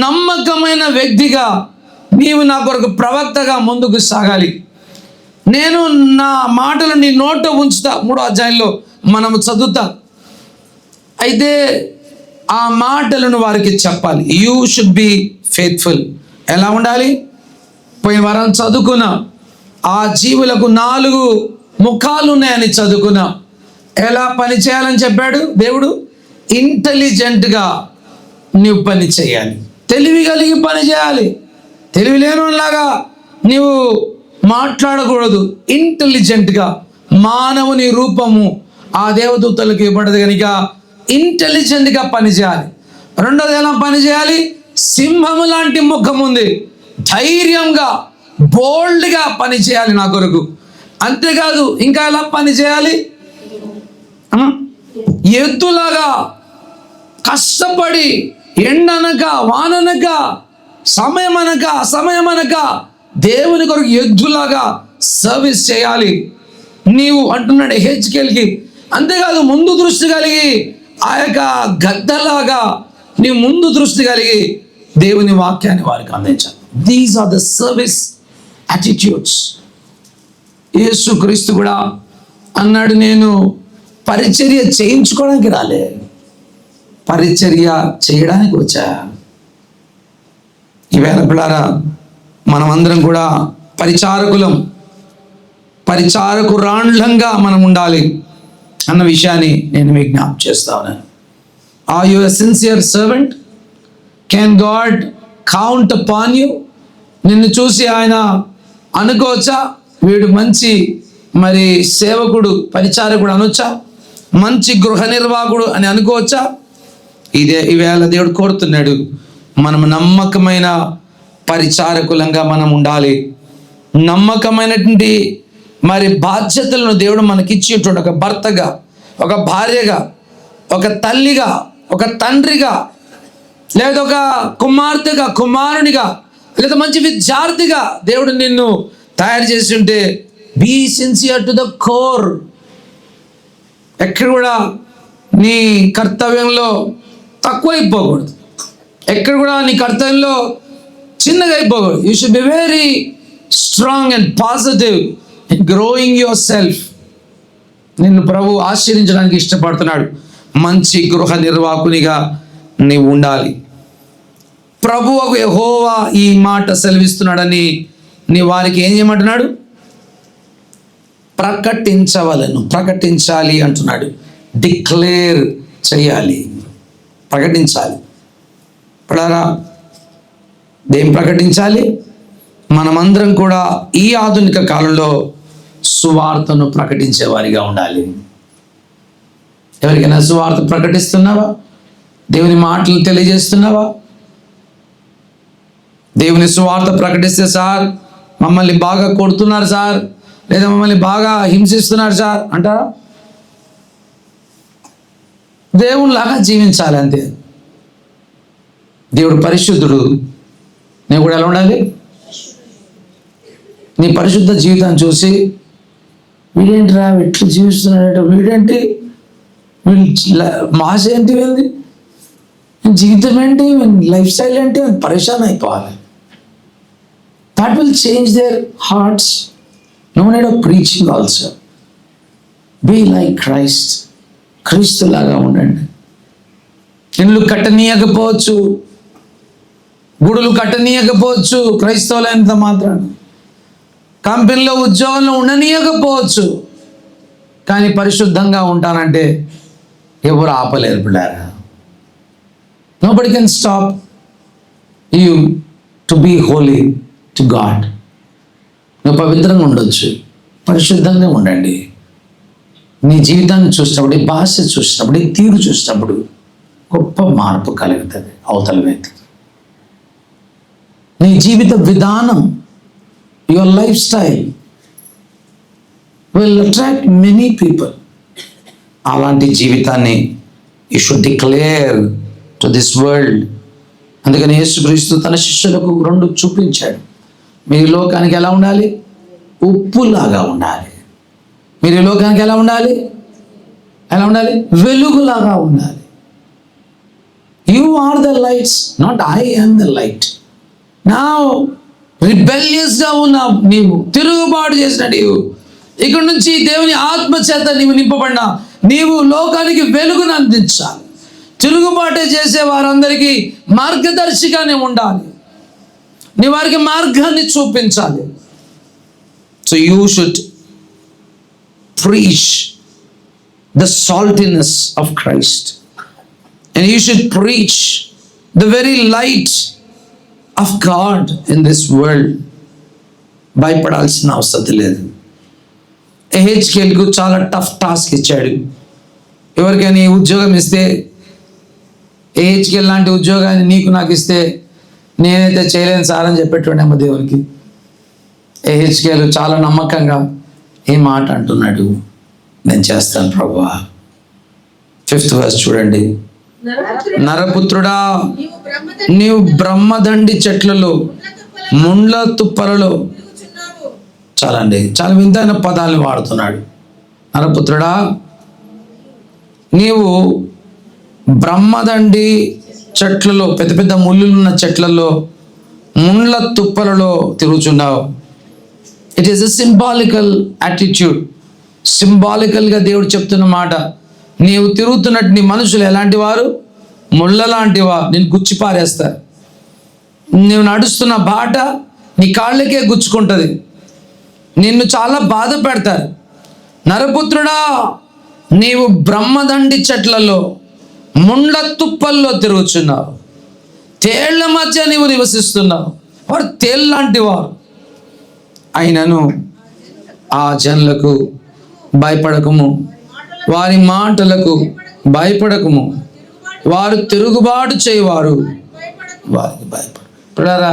నమ్మకమైన వ్యక్తిగా నీవు నా కొరకు ప్రవక్తగా ముందుకు సాగాలి. నేను నా మాటలు నీ నోట ఉంచుతా. 3వ అధ్యాయంలో మనము చదువుతాం. అయితే ఆ మాటలను వారికి చెప్పాలి. You should B faithful. ఎలా ఉండాలి? పోయిన వారం చదువుకున్నాం. ఆ జీవులకు 4 ముఖాలు ఉన్నాయని చదువుకున్నాం. ఎలా పని చేయాలని చెప్పాడు దేవుడు? ఇంటెలిజెంట్గా నీవు పని చేయాలి. తెలివి కలిగి పని చేయాలి. తెలివి లేనిలాగా నీవు మాట్లాడకూడదు. ఇంటెలిజెంట్గా, మానవుని రూపము ఆ దేవదూతలకు ఇవ్వబడదు కనుక ఇంటెలిజెంట్గా పని చేయాలి. రెండోది, ఎలా పని చేయాలి? సింహము లాంటి ముఖం ఉంది. ధైర్యంగా, బోల్డ్గా పని చేయాలి నా కొరకు. అంతేకాదు, ఇంకా ఎలా పని చేయాలి? ఎద్దులాగా కష్టపడి ఎండనక వాననక సమయమనక అసమయమనక దేవుని కొరకు ఎద్దులాగా సర్వీస్ చేయాలి నీవు అంటున్నాడు హెజ్కేల్కి. అంతేకాదు, ముందు దృష్టి కలిగి ఆ యొక్క గద్దలాగా నీ ముందు దృష్టి కలిగి దేవుని వాక్యాన్ని వారికి అందించాలి. These are the service attitudes. యేసుక్రీస్తు కూడా అన్నాడు, నేను పరిచర్య చేయించుకోవడానికి రాలే, పరిచర్య చేయడానికి వచ్చా. ఈవేళ పిల్లారా, మనమందరం కూడా పరిచారకులం, పరిచారకురాండ్లంగా మనం ఉండాలి అన్న విషయాన్ని నేను విజ్ఞాపన చేస్తా ఉన్నాను. Are you a sincere servant? Can God count upon you? నిన్ను చూసి ఆయన అనుకోవచ్చా, వీడు మంచి మరి సేవకుడు, పరిచారకుడు అనొచ్చా, మంచి గృహ నిర్వాహకుడు అని అనుకోవచ్చా? ఈవేళ దేవుడు కోరుతున్నాడు, మనం నమ్మకమైన పరిచారకులంగా మనం ఉండాలి. నమ్మకమైనటువంటి మరి బాధ్యతలను దేవుడు మనకిచ్చేటువంటి ఒక భర్తగా, ఒక భార్యగా, ఒక తల్లిగా, ఒక తండ్రిగా, లేదా ఒక కుమార్తెగా, కుమారునిగా, లేదా మంచి విద్యార్థిగా దేవుడు నిన్ను తయారు చేసి ఉంటే, be sincere to the core. ఎక్కడ కూడా నీ కర్తవ్యంలో తక్కువైపోకూడదు, ఎక్కడ కూడా నీ కర్తవ్యంలో చిన్నగా అయిపోకూడదు. You should be very strong and positive in growing yourself. నిన్ను ప్రభు ఆశీర్వదించడానికి ఇష్టపడుతున్నాడు. మంచి గృహ నిర్వాహకునిగా నీవు ఉండాలి. ప్రభువుకు యెహోవా ఈ మాట సెలవిస్తున్నాడని నీ వారికి ఏం చేయమంటున్నాడు? ప్రకటించవలను, ప్రకటించాలి అంటున్నాడు. డిక్లేర్ చేయాలి, ప్రకటించాలి. పడారా దేం ప్రకటించాలి? మనమందరం కూడా ఈ ఆధునిక కాలంలో సువార్తను ప్రకటించే వారిగా ఉండాలి. ఎవరికైనా సువార్త ప్రకటిస్తున్నావా? దేవుని మాటలు తెలియజేస్తున్నావా? దేవుని సువార్త ప్రకటిస్తే, సార్ మమ్మల్ని బాగా కొడుతున్నారు సార్, లేదా మమ్మల్ని బాగా హింసిస్తున్నారు సార్ అంటారా? దేవునిలాగా జీవించాలి అంతే. దేవుడు పరిశుద్ధుడు, నేను కూడా ఎలా ఉండాలి? నీ పరిశుద్ధ జీవితాన్ని చూసి వీడేంటిరా ఎట్లా జీవిస్తున్నాడు, వీడేంటి, మాస ఏంటి, వీళ్ళది జీవితం ఏంటి, లైఫ్ స్టైల్ ఏంటి, పరేషాన్ అయిపోవాలి. That will change their hearts. No need of preaching also. Be like Christ. క్రీస్తులాగా ఉండండి. ఇల్లు కట్టనీయకపోవచ్చు, గుడులు కట్టనీయకపోవచ్చు క్రైస్తవులైనంత మాత్రాన, కంపెనీలో ఉద్యోగంలో ఉండనీయకపోవచ్చు, కానీ పరిశుద్ధంగా ఉంటానంటే ఎవరు ఆపలేరు బిడ్డారా. Nobody can stop you to be holy to God. నువ్వు పవిత్రంగా ఉండొచ్చు, పరిశుద్ధంగా ఉండండి. నీ జీవితాన్ని చూసినప్పుడు, ఈ భాష చూసినప్పుడు, ఈ తీరు చూసినప్పుడు గొప్ప మార్పు కలుగుతుంది అవతల వ్యక్తి. నీ జీవిత విధానం, your life style will attract many people. అలాంటి జీవితాన్ని you should declare to this world. అందుకని యేసుక్రీస్తు తన శిష్యులకు రెండు చూపించాడు. మీరు లోకానికి ఎలా ఉండాలి? ఉప్పులాగా ఉండాలి. మీరు లోకానికి ఎలా ఉండాలి? ఎలా ఉండాలి? వెలుగులాగా ఉండాలి. You are the lights, not I am the light. నా రిబెలియస్గా ఉన్నావు నీవు, తిరుగుబాటు చేసిన నీవు, ఇక్కడ నుంచి దేవుని ఆత్మ చేత నీవు నింపబడిన నీవు లోకానికి వెలుగును అందించాలి. తిరుగుబాటు చేసే వారందరికీ మార్గదర్శిగానే ఉండాలి. నీ వారికి మార్గాన్ని చూపించాలి. So you should preach the saltiness of Christ, and you should preach the very light of God in this world. భయపడాల్సిన అవసరం లేదు. ఎహెచ్కేల్కు చాలా టఫ్ టాస్క్ ఇచ్చాడు. ఎవరికైనా ఉద్యోగం ఇస్తే, ఎహెచ్కేల్ లాంటి ఉద్యోగాన్ని నీకు నాకు ఇస్తే నేనైతే చేయలేను సార్ అని చెప్పేటోడేమో దేవునికి. ఎహెచ్కేల్ చాలా నమ్మకంగా ఏ మాట అంటున్నాడు? నేను చేస్తాను ప్రభువా. 5th verse చూడండి. నరపుత్రుడా, నీవు బ్రహ్మదండి చెట్లలో, ముండ్ల తుప్పలలో. చాలండి, చాలా వింతైన పదాలను వాడుతున్నాడు. నరపుత్రుడా, నీవు బ్రహ్మదండి చెట్లలో, పెద్ద పెద్ద ముళ్ళులున్న చెట్లలో, ముండ్ల తుప్పలలో తిరుగుచున్నావు. It is a symbolical attitude. సింబాలికల్గా దేవుడు చెప్తున్న మాట. నీవు తిరుగుతున్నట్టు నీ మనుషులు ఎలాంటి వారు? ముళ్ళ లాంటి వారు, నేను గుచ్చి పారేస్తారు. నువ్వు నడుస్తున్న బాట నీ కాళ్ళకే గుచ్చుకుంటుంది, నిన్ను చాలా బాధ పెడతారు. నరపుత్రుడా, నీవు బ్రహ్మదండి చెట్లలో, ముండ్ల తుప్పల్లో తిరుగుచున్నావు. తేళ్ల మధ్య నీవు నివసిస్తున్నావు. వారు తేళ్ళలాంటి వారు. అయినను ఆ జనులకు భయపడకము, వారి మాటలకు భయపడకము. వారు తిరుగుబాటు చేయవారు, వారికి భయపడ. ఇప్పుడారా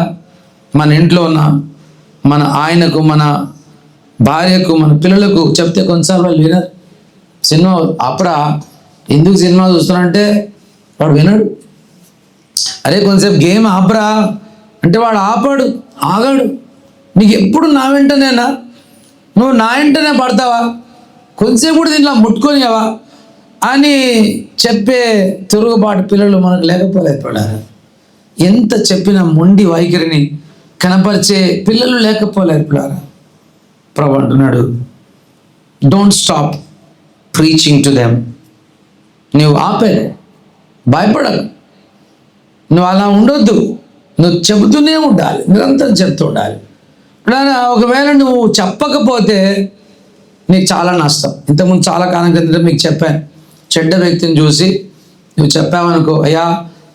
మన ఇంట్లో ఉన్న మన ఆయనకు, మన భార్యకు, మన పిల్లలకు చెప్తే కొన్నిసార్లు వాళ్ళు వినరు. సినిమా అప్పుడా ఎందుకు సినిమా చూస్తున్నారంటే వాడు వినడు. అరే కొంతసేపు గేమ్ ఆపరా అంటే వాడు ఆపాడు, ఆగాడు. నీకు ఎప్పుడు నా వెంటనేనా? నువ్వు నా వెంటనే పడతావా? కొంచెంసేపు కూడా దీంట్లో ముట్టుకొనివా? అని చెప్పే తిరుగుబాటు పిల్లలు మనకు లేకపోలేకపోయారు. ఎంత చెప్పినా మొండి వైఖరిని కనపరిచే పిల్లలు లేకపోలేకపోయారు. ప్రభు అంటున్నాడు, don't stop preaching to them. నువ్వు ఆపే, భయపడకు, నువ్వు అలా ఉండొద్దు, నువ్వు చెబుతూనే ఉండాలి, నిరంతరం చెప్తూ ఉండాలి. ఒకవేళ నువ్వు చెప్పకపోతే నీకు చాలా నష్టం. ఇంతకుముందు చాలా కాలం క్రితం మీకు చెప్పాను, చెడ్డ వ్యక్తిని చూసి నువ్వు చెప్పావనుకో, అయ్యా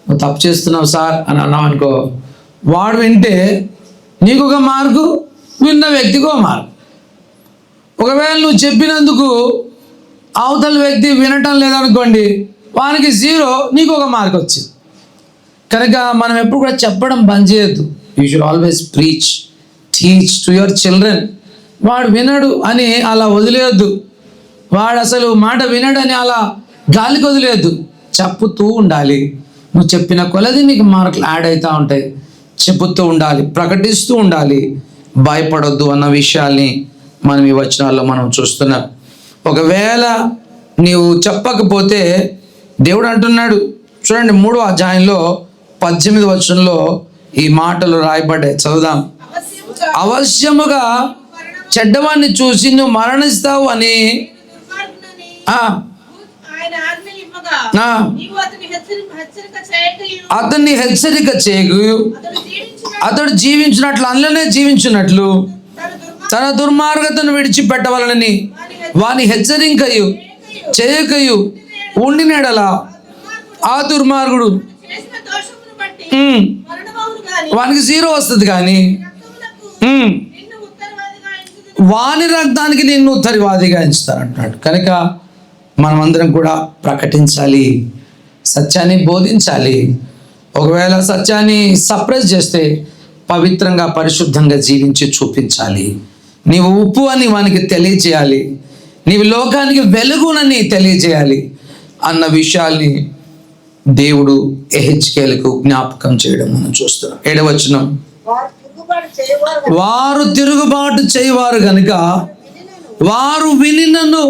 నువ్వు తప్పు చేస్తున్నావు సార్ అని అన్నావు అనుకో, వాడు వింటే నీకు ఒక మార్కు, విన్న వ్యక్తికి ఒక మార్కు. ఒకవేళ నువ్వు చెప్పినందుకు అవతల వ్యక్తి వినటం లేదనుకోండి, వానికి 0, నీకు ఒక మార్క్ వచ్చింది. కనుక మనం ఎప్పుడు కూడా చెప్పడం బంద్ చేయొద్దు. You should always preach, teach to your children. వాడు వినడు అని అలా వదిలేయొద్దు, వాడు అసలు మాట వినడని అలా గాలికి వదిలేయద్దు. చెప్పుతూ ఉండాలి. నువ్వు చెప్పిన కొలది నీకు మార్కులు యాడ్ అవుతూ ఉంటాయి. చెప్పుతూ ఉండాలి, ప్రకటిస్తూ ఉండాలి, భయపడొద్దు అన్న విషయాల్ని మనం ఈ వచనాల్లో మనం చూస్తున్నాం. ఒకవేళ నీవు చెప్పకపోతే దేవుడు అంటున్నాడు, చూడండి 3వ అధ్యాయంలో 18వ వచనంలో ఈ మాటలు రాయబడ్డాయి, చదువుదాం. అవశ్యముగా చెడ్డవాడిని చూసి నువ్వు మరణిస్తావు అని అతన్ని హెచ్చరిక చేయకు. అతడు జీవించినట్లు, అందులోనే జీవించినట్లు తన దుర్మార్గతను విడిచిపెట్టవాలని వాని హెచ్చరికయు చేయకయు ఉండినడలా ఆ దుర్మార్గుడు వానికి 0 వస్తుంది, కానీ వాని రక్తానికి నిన్ను ఉత్తరవాదిగా ఎంచుతారంటున్నాడు. కనుక మనమందరం కూడా ప్రకటించాలి, సత్యాన్ని బోధించాలి. ఒకవేళ సత్యాన్ని సప్రెస్ చేస్తే పవిత్రంగా పరిశుద్ధంగా జీవించి చూపించాలి. నీవు ఉప్పు అని వానికి తెలియజేయాలి, నీవు లోకానికి వెలుగునని తెలియజేయాలి అన్న విషయాల్ని దేవుడు ఎహెచ్కేలకు జ్ఞాపకం చేయడం మనం చూస్తున్నాం. 7వ వచనం, వారు తిరుగుబాటు చేయవారు గనుక వారు వినినను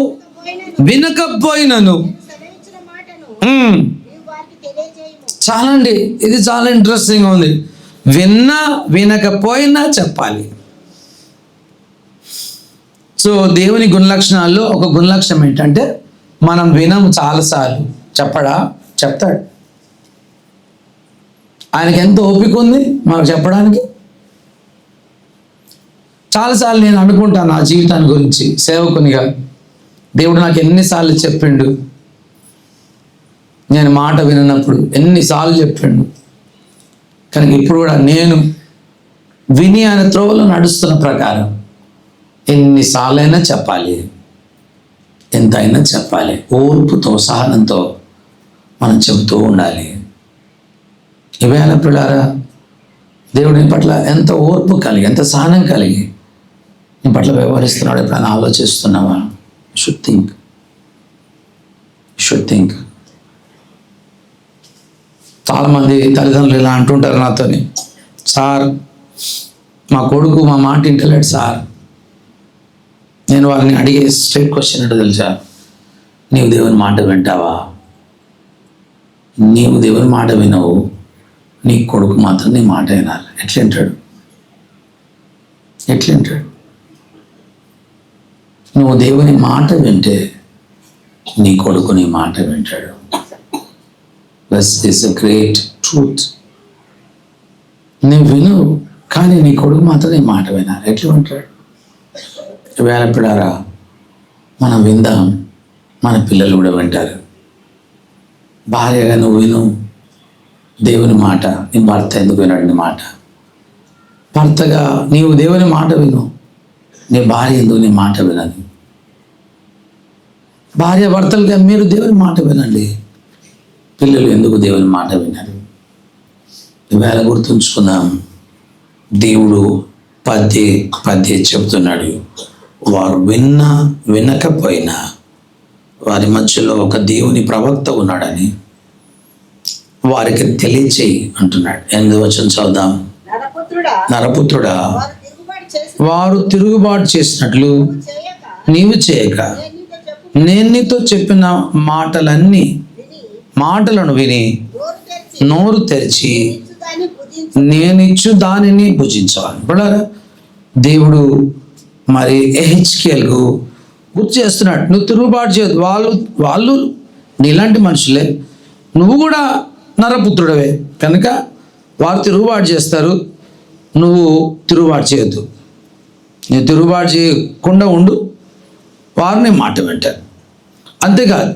వినకపోయినను. చాలండి, ఇది చాలా ఇంట్రెస్టింగ్ ఉంది. విన్నా వినకపోయినా చెప్పాలి. సో దేవుని గుణలక్షణాల్లో ఒక గుణలక్షణం ఏంటంటే మనం వినము చాలాసార్లు, చెప్తాడు. ఆయనకి ఎంత ఓపిక ఉంది మనకు చెప్పడానికి. చాలాసార్లు నేను అనుకుంటాను నా జీవితాన్ని గురించి, సేవకునిగా దేవుడు నాకు ఎన్నిసార్లు చెప్పిండు, నేను మాట వినప్పుడు ఎన్నిసార్లు చెప్పిండు. కానీ ఇప్పుడు కూడా నేను విని ఆయన త్రోవలో నడుస్తున్న ప్రకారం ఎన్నిసార్లైనా చెప్పాలి, ఎంతైనా చెప్పాలి. ఓర్పుతో సహనంతో మనం చెబుతూ ఉండాలి. ఇవేళ పిల్లారా, దేవుడి పట్ల ఎంత ఓర్పు కలిగి, ఎంత సహనం కలిగి నీ పట్ల వ్యవహరిస్తున్నాడు ఎప్పుడైనా ఆలోచిస్తున్నావా? Should think. చాలామంది తల్లిదండ్రులు ఇలా అంటుంటారు నాతోని, సార్ మా కొడుకు మా మాట వింటలేడు సార్. నేను వాళ్ళని అడిగే స్ట్రైట్ క్వశ్చన్ ఏంటో తెలుసా? నీవు దేవుని మాట వింటావా? నీవు దేవుని మాట వినవు, నీ కొడుకు మాత్రం నీ మాట వినాలి. ఎట్లంటాడు? నువ్వు దేవుని మాట వింటే నీ కొడుకు నీ మాట వింటాడు. This is a great truth. నువ్వు విను, కానీ నీ కొడుకు మాత్రం నీ మాట వినాలి. ఎట్లా వింటాడు? వేళ పిల్లారా, మనం విందాం, మన పిల్లలు కూడా వింటారు. భార్యగా నువ్వు విను దేవుని మాట, నీ భర్త ఎందుకు వినడు నీ మాట? భర్తగా నీవు దేవుని మాట విను, నీ భార్య ఎందుకు నీ మాట వినదు? భార్య భర్తలుగా మీరు దేవుని మాట వినండి, పిల్లలు ఎందుకు దేవుని మాట వినరు? ఈవేళ గుర్తుంచుకుందాం, దేవుడు పదే చెబుతున్నాడు, వారు విన్నా వినకపోయినా వారి మధ్యలో ఒక దేవుని ప్రవక్త ఉన్నాడని వారికి తెలియచేయి అంటున్నాడు. 8వ వచనం చదువుదాం. నరపుత్రుడా, వారు తిరుగుబాటు చేసినట్లు నీవు చేయక నేను నీతో చెప్పిన మాటలను విని నోరు తెరిచి నేనిచ్చు దానిని భుజించాలి. ఇప్పుడు దేవుడు మరి ఎహెచ్కేల్కు గుర్తు చేస్తున్నాడు, నువ్వు తిరుగుబాటు చేయదు. వాళ్ళు నీలాంటి మనుషులే, నువ్వు కూడా నరపుత్రుడవే కనుక వారు తిరుగుబాటు చేస్తారు, నువ్వు తిరుగుబాటు చేయొద్దు. నువ్వు తిరుగుబాటు చేయకుండా ఉండు, వారిని మాట వింటారు. అంతేకాదు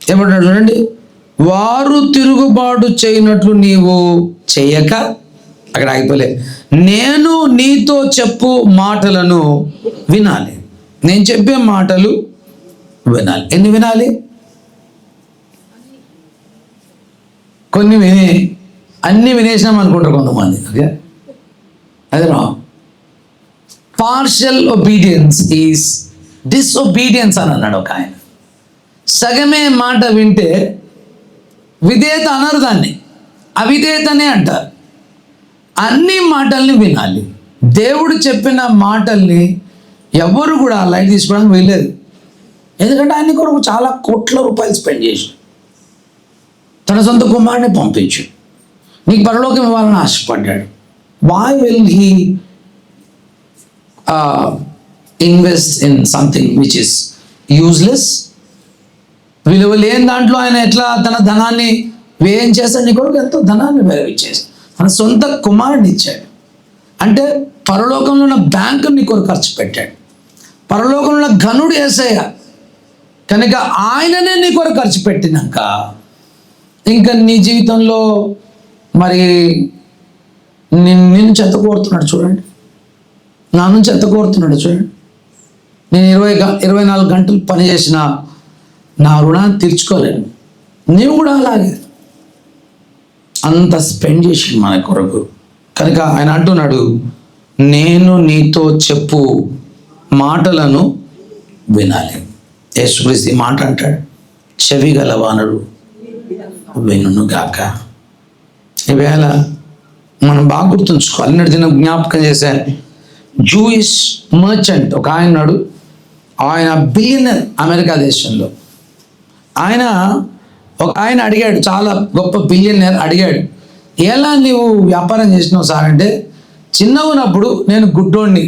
ఏమంటాడు చూడండి, వారు తిరుగుబాటు చేయనట్లు నీవు చేయక, అక్కడ ఆగిపోలే, నేను నీతో చెప్పు మాటలను వినాలి. నేను చెప్పే మాటలు వినాలి. ఎన్ని వినాలి? కొన్ని విని అన్ని వినేసినాం అనుకుంటారు కొంతమంది. ఓకే, అది రా. పార్షియల్ ఒబీడియన్స్ ఈజ్ డిసొబీడియన్స్ అని అన్నాడు ఒక ఆయన. సగమే మాట వింటే విధేయత అనరు, దాన్ని అవిధేయతనే అంటారు. అన్ని మాటల్ని వినాలి. దేవుడు చెప్పిన మాటల్ని ఎవరు కూడా లైట్ తీసుకోవడానికి వెళ్ళలేదు. ఎందుకంటే ఆయన కొరకు చాలా కోట్ల రూపాయలు స్పెండ్ చేసి తన సొంత కుమారుని పంపించు, నీకు పరలోకం ఇవ్వాలని ఆశపడ్డాడు. Why will he invest in something which is useless? విలువ లేని దాంట్లో ఆయన ఎట్లా తన ధనాన్ని వ్యయం చేశాడు? నీ కొరకు ఎంతో ధనాన్ని వ్యయం చేశాడు, తన సొంత కుమారుని ఇచ్చాడు. అంటే పరలోకంలో ఉన్న బ్యాంకు నీ కొరకు ఖర్చు పెట్టాడు. పరలోకంలో ఘనుడు యేసయ్య కనుక ఆయననే నీ కొరకు ఖర్చు పెట్టినాక ఇంకా నీ జీవితంలో మరి నిన్ను చెత్త కోరుతున్నాడు చూడండి, నా నుంచి చెత్త కోరుతున్నాడు చూడండి. నేను 24 గంటలు పనిచేసిన నా రుణాన్ని తీర్చుకోలేను. నీవు కూడా అలాగే అంత స్పెండ్ చేసి మన కొరకు. కనుక ఆయన అంటున్నాడు, నేను నీతో చెప్పు మాటలను వినాలి. యేసుక్రీస్తు ఈ మాట అంటాడు, చెవి గలవానరు వినును గాక. ఈవేళ మనం బాగా గుర్తుంచుకోవాలి. నిన్నటి దినం జ్ఞాపకం చేశాను. జూయిష్ మర్చెంట్ ఒక ఆయన ఉన్నాడు, ఆయన బిలియనర్ అమెరికా దేశంలో. ఆయన అడిగాడు, చాలా గొప్ప బిలియనర్ అడిగాడు, ఎలా నీవు వ్యాపారం చేసినావు సార్ అంటే, చిన్నగా ఉన్నప్పుడు నేను గుడ్డోడిని,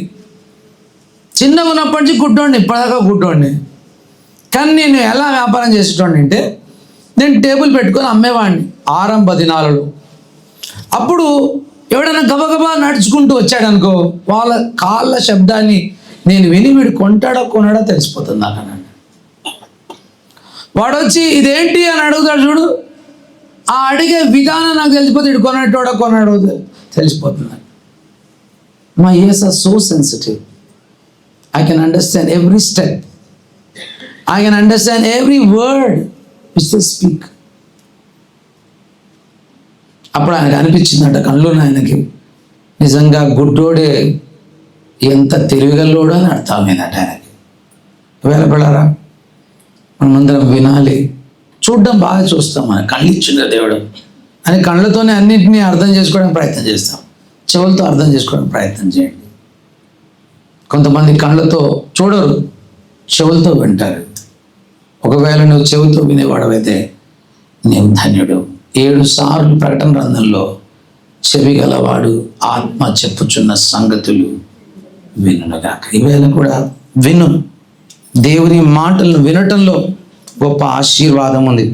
చిన్నగా ఉన్నప్పటి నుంచి గుడ్డోడిని, ఇప్పటిదాకా గుడ్డోడిని. కానీ నేను ఎలా వ్యాపారం చేసేటోడిని అంటే, నేను టేబుల్ పెట్టుకొని అమ్మేవాడిని ఆరంభ దినాలలో. అప్పుడు ఎవడైనా గబగబా నడుచుకుంటూ వచ్చాడు అనుకో, వాళ్ళ కాళ్ళ శబ్దాన్ని నేను విని వీడు కొంటాడో కొనడో తెలిసిపోతుంది నాకు. వాడు వచ్చి ఇదేంటి అని అడుగుతాడు చూడు, ఆ అడిగే విధానం నాకు తెలిసిపోతుంది, ఇటు కొనేటోడో కొన్నాడో తెలిసిపోతుంది. My years or so sensitive. I can understand every step. I can understand every word which they speak. అప్పుడు ఆయనకు అనిపించిందట, కళ్ళున్న ఆయనకి నిజంగా గుడ్డోడే ఎంత తెలివిగల్లోడో అని అర్థమైందట ఆయనకి. వేళపడారా, మనమందరం వినాలి. చూడడం బాగా చూస్తాం, మన కళ్ళు ఇచ్చింది దేవుడు అని కళ్ళతోనే అన్నింటినీ అర్థం చేసుకోవడానికి ప్రయత్నం చేస్తాం. చెవులతో అర్థం చేసుకోవడానికి ప్రయత్నం చేయండి. కొంతమంది కళ్ళతో చూడరు, చెవులతో వింటారు. ఒకవేళ నువ్వు చెవులతో వినేవాడవైతే నీవు ధన్యుడు. 7 సార్లు ప్రకటన గ్రంథంలో చెవి గలవాడు ఆత్మ చెప్పుచున్న సంగతులు వినుగాక. ఈవేళ కూడా విను. దేవుని మాటలను వినటంలో గొప్ప ఆశీర్వాదం ఉంది.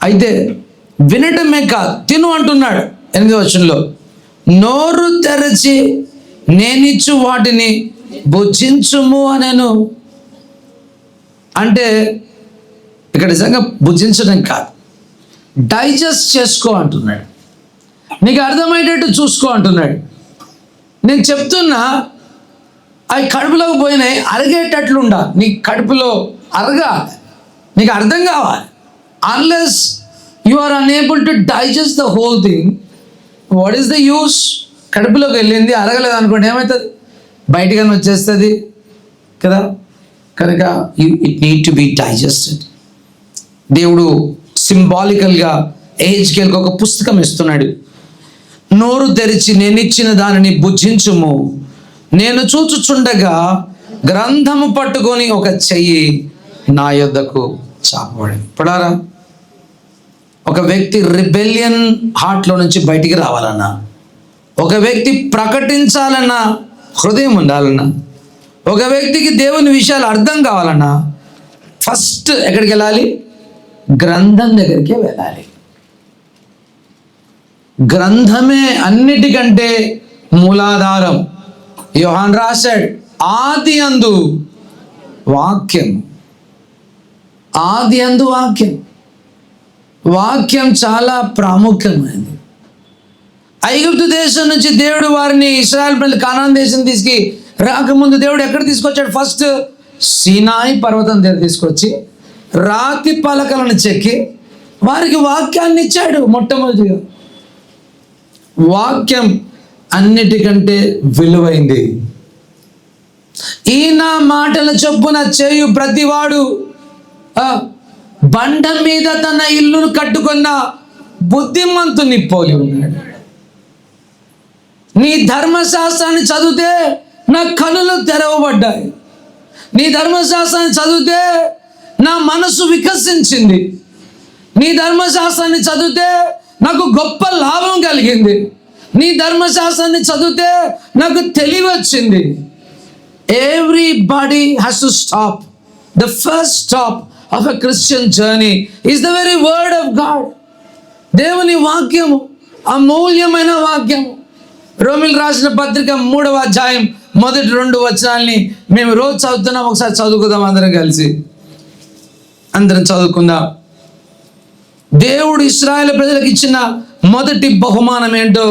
అయితే వినటమే కాదు, తిను అంటున్నాడు 8వ వచనంలో, నోరు తెరచి నేనిచ్చు వాటిని భుజించుము అనేను. అంటే ఇక్కడ నిజంగా భుజించడం కాదు, డైజెస్ట్ చేసుకో అంటున్నాడు. నీకు అర్థమయ్యేటట్టు చూసుకో అంటున్నాడు. నేను చెప్తున్నా, అవి కడుపులోకి పోయినాయి, అరిగేటట్లు ఉండాలి. నీ కడుపులో అరగాలి, నీకు అర్థం కావాలి. Unless you are unable to digest the whole thing, what is the use? కడుపులోకి వెళ్ళింది అరగలేదు అనుకోండి, ఏమవుతుంది? బయటగానే వచ్చేస్తుంది కదా. కనుక it need to be digested. దేవుడు సింబాలికల్గా ఎహెచ్కేల్కి ఒక పుస్తకం ఇస్తున్నాడు. నోరు తెరిచి నేనిచ్చిన దానిని భుజించుము, నేను చూచుచుండగా గ్రంథము పట్టుకొని ఒక చెయ్యి నా యొద్దకు చాపబడింది. పడారా, ఒక వ్యక్తి రిబెలియన్ హార్ట్లో నుంచి బయటికి రావాలన్నా, ఒక వ్యక్తి ప్రకటించాలన్నా హృదయం ఉండాలన్నా, ఒక వ్యక్తికి దేవుని విషయాలు అర్థం కావాలన్నా ఫస్ట్ ఎక్కడికి వెళ్ళాలి? గ్రంథం దగ్గరికే వెళ్ళాలి. గ్రంథమే అన్నిటికంటే మూలాధారం. యోహాన్ రాశాడు, ఆది అందు వాక్యం. ఆది అందు వాక్యం. వాక్యం చాలా ప్రాముఖ్యమైనది. ఐగుప్తు దేశం నుంచి దేవుడు వారిని ఇశ్రాయేలు ప్రజలు కానాన్ దేశం తీసుకు రాకముందు దేవుడు ఎక్కడ తీసుకొచ్చాడు? ఫస్ట్ సీనాయి పర్వతం దగ్గర తీసుకొచ్చి రాతి పలకలను చెక్కి వారికి వాక్యాన్ని ఇచ్చాడు. మొట్టమొదటిగా వాక్యం అన్నిటికంటే విలువైంది. ఈయన మాటల చొప్పున చేయు ప్రతివాడు బండ మీద తన ఇల్లును కట్టుకున్న బుద్ధిమంతుని పోలి ఉన్నాడు. నీ ధర్మశాస్త్రాన్ని చదివితే నా కనులు తెరవబడ్డాయి. నీ ధర్మశాస్త్రాన్ని చదివితే నా మనసు వికసించింది. నీ ధర్మశాస్త్రాన్ని చదివితే నాకు గొప్ప లాభం కలిగింది. నీ ధర్మశాస్త్రాన్ని చదివితే నాకు తెలివి వచ్చింది. Everybody has to stop. The first stop of a Christian journey is the very word of God. దేవుని వాక్యము, అమూల్యమైన వాక్యము. రోమిల్ రాసిన పత్రిక 3వ అధ్యాయం మొదటి 2 వచనాల్ని మేము రోజు చదువుతున్నాం. ఒకసారి చదువుకుందాం అందరం కలిసి. అందరం చదువుకుందాం. దేవుడు ఇశ్రాయేలు ప్రజలకు ఇచ్చిన మొదటి బహుమానం ఏంటో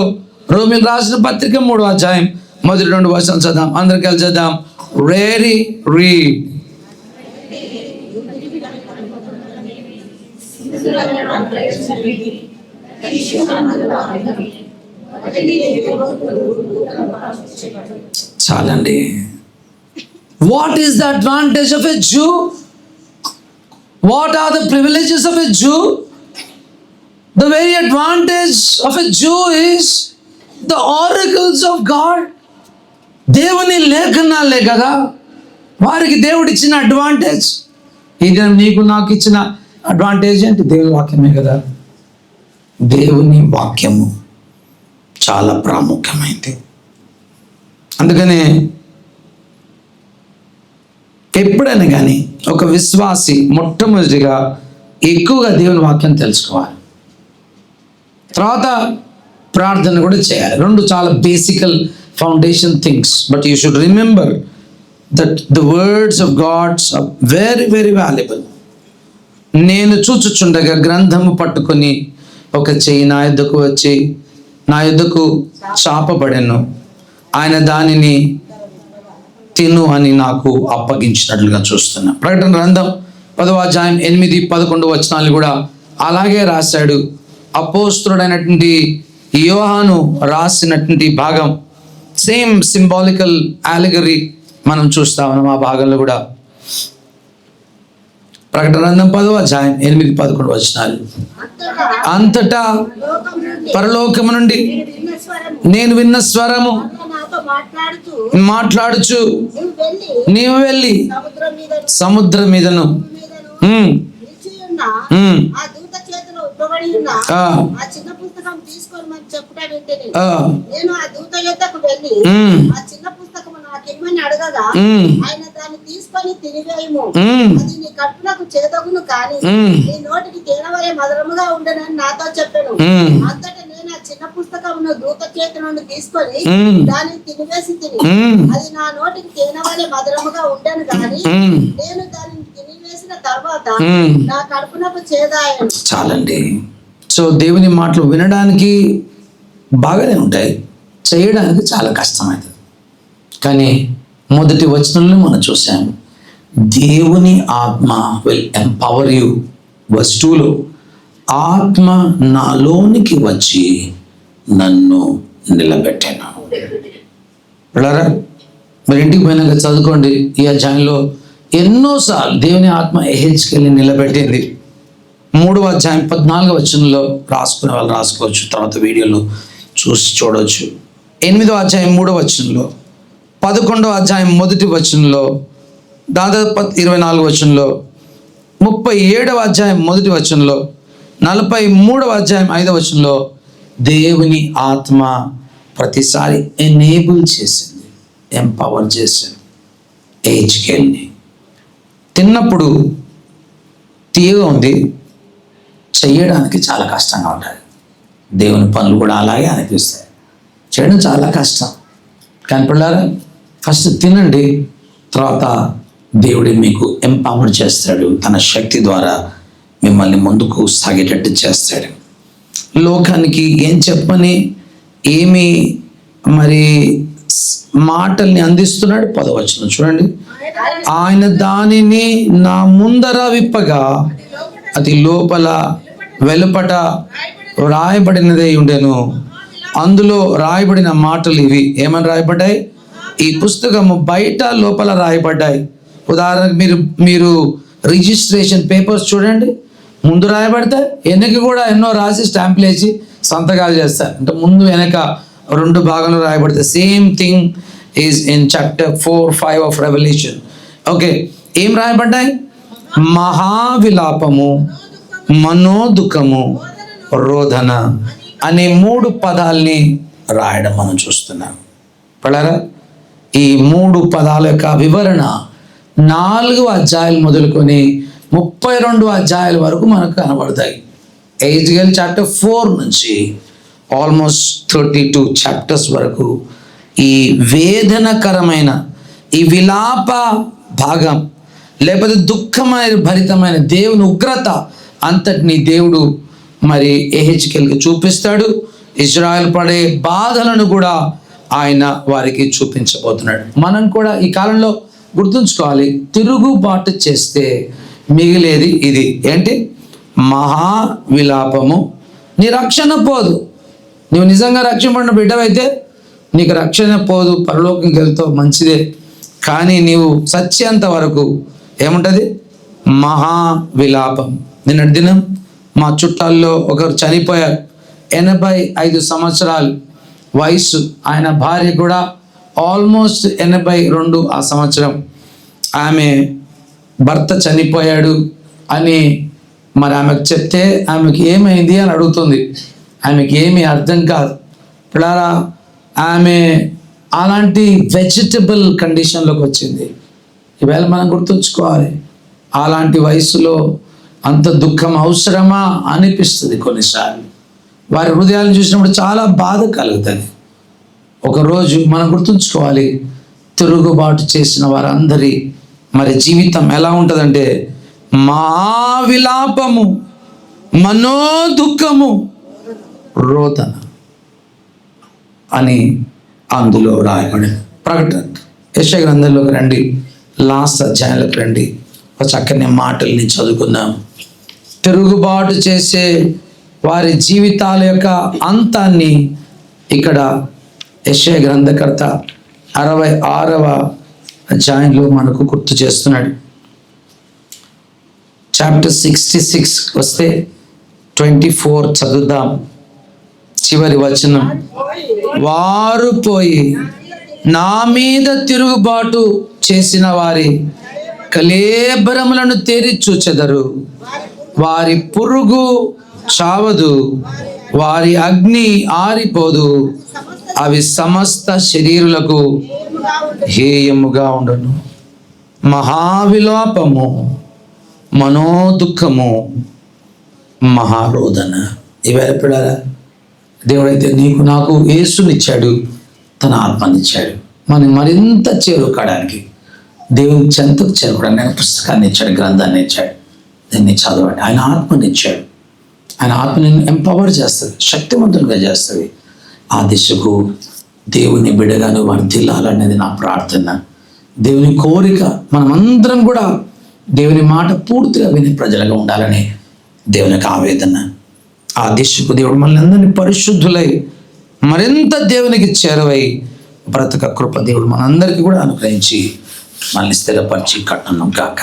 రోమిల్ రాసిన పత్రిక 3వ అధ్యాయం మొదటి 2 వచనాలు చదువుదాం. అందరం కలిసి చదువుదాం. Ready, read. చాలండి. What is the advantage of a Jew? What are the privileges of a Jew? The very advantage of a Jew is the oracles of God. దేవుని లేఖనాలే కదా వారికి దేవుడు ఇచ్చిన అడ్వాంటేజ్. ఇది నీకు నాకు ఇచ్చిన అడ్వాంటేజ్ అంటే దేవుని వాక్యమే కదా. దేవుని వాక్యము చాలా ప్రాముఖ్యమైనది. అందుకనే ఎప్పుడైనా కానీ ఒక విశ్వాసి మొట్టమొదటిగా ఎక్కువగా దేవుని వాక్యం తెలుసుకోవాలి. తర్వాత ప్రార్థన కూడా చేయాలి. 2 చాలా basical foundation things. But you should remember that the words of God's are very very valuable. నేను చూచుచుండగా గ్రంథము పట్టుకొని ఒక చెయ్యి నా యొద్దకు వచ్చి నా యొద్దకు చాపబడెను. ఆయన దానిని తిను అని నాకు అప్పగించినట్లుగా చూస్తున్నా. ప్రకటన గ్రంథం 10వ అధ్యాయం 8, 11 వచనాలు కూడా అలాగే రాశాడు. అపోస్తులుడైనటువంటి యోహాను రాసినటువంటి భాగం సేమ్ సింబాలికల్ అలెగరీ మనం చూస్తా ఉన్నాం. ఆ భాగంలో కూడా ప్రకటన గ్రంథం 10వ అధ్యాయం 8, 11 వచనాలు. అంతటా పరలోకము నుండి నేను విన్న స్వరము మాట్లాడుచు నీవు వెళ్ళి సముద్రం మీదను చిన్న పుస్తకం తీసుకోమని చెప్పుట వెంటనే నేను ఆ దూత యొద్దకు వెళ్ళి ఆ చిన్న పుస్తకం నాకేమని అడగగా ఆయన దాన్ని తీసుకొని తిరిగేయము. అది నీ కట్టులకు చేదగును కానీ నీ నోటికి తేనెవలే మధురముగా ఉండనని నాతో చెప్పాను. అంతటా నేను ఆ చిన్న పుస్తకమును దూత చేతి నుండి తీసుకొని దాన్ని తినివేసి తిని అది నా నోటికి తేనెవలే మధురముగా ఉండను కానీ నేను దానిని తినివేసిన తర్వాత నా కడుపునకు చేదాయను. చాలండి. సో దేవుని మాటలు వినడానికి బాగానే ఉంటాయి, చేయడానికి చాలా కష్టమవుతుంది. కానీ మొదటి వచనంలో మనం చూసాము, దేవుని ఆత్మ విల్ ఎంపవర్ యూ. వర్స్ 2లో ఆత్మ నాలోనికి వచ్చి నన్ను నిలబెట్టాను. వెళ్ళారా? మరి ఇంటికి పోయినాక చదువుకోండి. ఈ అధ్యాయంలో ఎన్నోసార్లు దేవుని ఆత్మ ఎహెచ్కెళ్ళి నిలబెట్టింది. 3వ అధ్యాయం 14వ వచనంలో రాసుకునే వాళ్ళు రాసుకోవచ్చు, తర్వాత వీడియోలో చూసి చూడవచ్చు. 8వ అధ్యాయం 3వ వచనంలో, 11వ అధ్యాయం 1వ వచనంలో, దాదాపు 24వ వచనంలో, 37వ అధ్యాయం 1వ వచనంలో, 43వ అధ్యాయం 5వ వచనంలో దేవుని ఆత్మ ప్రతిసారి ఎనేబుల్ చేసింది, ఎంపవర్ చేసింది. ఏజ్కేల్ని తిన్నప్పుడు తీయగా ఉంది, చెయ్యడానికి చాలా కష్టంగా ఉంటుంది. దేవుని పనులు కూడా అలాగే అనిపిస్తాయి, చేయడం చాలా కష్టం. కానీ పిల్లారా, ఫస్ట్ తినండి, తర్వాత దేవుడు మీకు ఎంపవర్ చేస్తాడు, తన శక్తి ద్వారా మిమ్మల్ని ముందుకు సాగేటట్టు చేస్తాడు. లోకానికి ఏం చెప్పని ఏమి మరి మాటల్ని అందిస్తున్నాడు. 10వ వచనం చూడండి. ఆయన దానిని నా ముందర విప్పగా అది లోపల వెలుపట రాయబడినదై ఉండెను. అందులో రాయబడిన మాటలు ఇవి. ఏమని రాయబడ్డాయి? ఈ పుస్తకము బయట లోపల రాయబడ్డాయి. ఉదాహరణకు మీరు రిజిస్ట్రేషన్ పేపర్స్ చూడండి, ముందు రాయబడతాయి, వెనక కూడా ఎన్నో రాసి స్టాంపులు వేసి సంతకాలు చేస్తారు. అంటే ముందు వెనక 2 భాగంలో రాయబడతాయి. Same thing is in chapter 4, 5 of Revelation. Okay, ఏం రాయబడ్డాయి? మహావిలాపము, మనోదుఖము, రోదన అనే 3 పదాల్ని రాయడం మనం చూస్తున్నాం. పడారా, ఈ 3 పదాల యొక్క వివరణ 4 అధ్యాయాలు మొదలుకొని 32 అధ్యాయాల వరకు మనకు కనబడతాయి. ఎహెజ్కేల్ చాప్టర్ 4 నుంచి ఆల్మోస్ట్ 32 చాప్టర్స్ వరకు ఈ వేదనకరమైన ఈ విలాప భాగం, లేకపోతే దుఃఖమైన భరితమైన దేవుని ఉగ్రత అంతటిని దేవుడు మరి ఎహెజ్కేల్కి చూపిస్తాడు. ఇజ్రాయెల్ పడే బాధలను కూడా ఆయన వారికి చూపించబోతున్నాడు. మనం కూడా ఈ కాలంలో గుర్తుంచుకోవాలి, తిరుగుబాటు చేస్తే మిగిలేది ఇది. ఏంటి? మహా విలాపము. నీ రక్షణ పోదు. నువ్వు నిజంగా రక్షింపడిన బిడ్డవైతే నీకు రక్షణ పోదు, పరలోకంకి వెళ్తావు, మంచిదే. కానీ నీవు సత్యంత వరకు ఏముంటుంది? మహా విలాపం. నిన్నటి దినం మా చుట్టాల్లో ఒకరు చనిపోయారు. 85 సంవత్సరాలు వయసు. ఆయన భార్య కూడా ఆల్మోస్ట్ 82 ఆ సంవత్సరం. ఆమె భర్త చనిపోయాడు అని మరి ఆమెకు చెప్తే ఆమెకి ఏమైంది అని అడుగుతుంది. ఆమెకి ఏమీ అర్థం కాదు. పిల్లారా, ఆమె అలాంటి వెజిటబుల్ కండిషన్లోకి వచ్చింది. ఈవేళ మనం గుర్తుంచుకోవాలి, అలాంటి వయసులో అంత దుఃఖం అవసరమా అనిపిస్తుంది కొన్నిసార్లు. వారి హృదయాలను చూసినప్పుడు చాలా బాధ కలుగుతుంది. ఒకరోజు మనం గుర్తుంచుకోవాలి, తిరుగుబాటు చేసిన వారందరి మరి జీవితం ఎలా ఉంటుందంటే మహావిలాపము, మనోదుఖము, రోదన అని అందులో రాయబడింది. ప్రకటన యెషయా గ్రంథంలోకి రండి, లాస్ట్ అధ్యాయంలోకి రండి, ఒక చక్కని మాటల్ని చదువుకుందాం. తిరుగుబాటు చేసే వారి జీవితాల యొక్క అంతాన్ని ఇక్కడ యెషయా గ్రంథకర్త 66వ అధ్యాయంలో మనకు గుర్తు చేస్తున్నాడు. చాప్టర్ 66 వస్తే 24 చదువుదాం. చివరి వచనం, వారు పోయి నా మీద తిరుగుబాటు చేసిన వారి కళేబరములను తేరి చూచెదరు. వారి పురుగు చావదు, వారి అగ్ని ఆరిపోదు, అవి సమస్త శరీరులకు హేయముగా ఉండను. మహావిలాపము, మనోదుఖము, మహారోదన. ఇవేళ పిల్లరా, దేవుడైతే నీకు నాకు యేసునిచ్చాడు, తన ఆత్మనిచ్చాడు. మనం మరింత చేరుకోవడానికి, దేవుని చెంతకు చేరుకోవడానికి ఆయన పుస్తకాన్ని ఇచ్చాడు, గ్రంథాన్ని ఇచ్చాడు. దీన్ని చదవండి. ఆయన ఆత్మనిచ్చాడు. ఆయన ఆత్మ నిన్ను ఎంపవర్ చేస్తుంది, శక్తివంతులుగా చేస్తుంది. ఆ దిశకు దేవుని బిడ్డగాను వర్ధిల్లాలనేది నా ప్రార్థన, దేవుని కోరిక. మనమందరం కూడా దేవుని మాట పూర్తిగా విని ప్రజలుగా ఉండాలని దేవునికి ఆవేదన. ఆ దిశకు దేవుడు మనల్ని అందరినీ పరిశుద్ధులై మరింత దేవునికి చేరువై బ్రతక కృప దేవుడు మనందరికీ కూడా అనుగ్రహించి మనల్ని స్థిరపరిచి కట్టను గాక.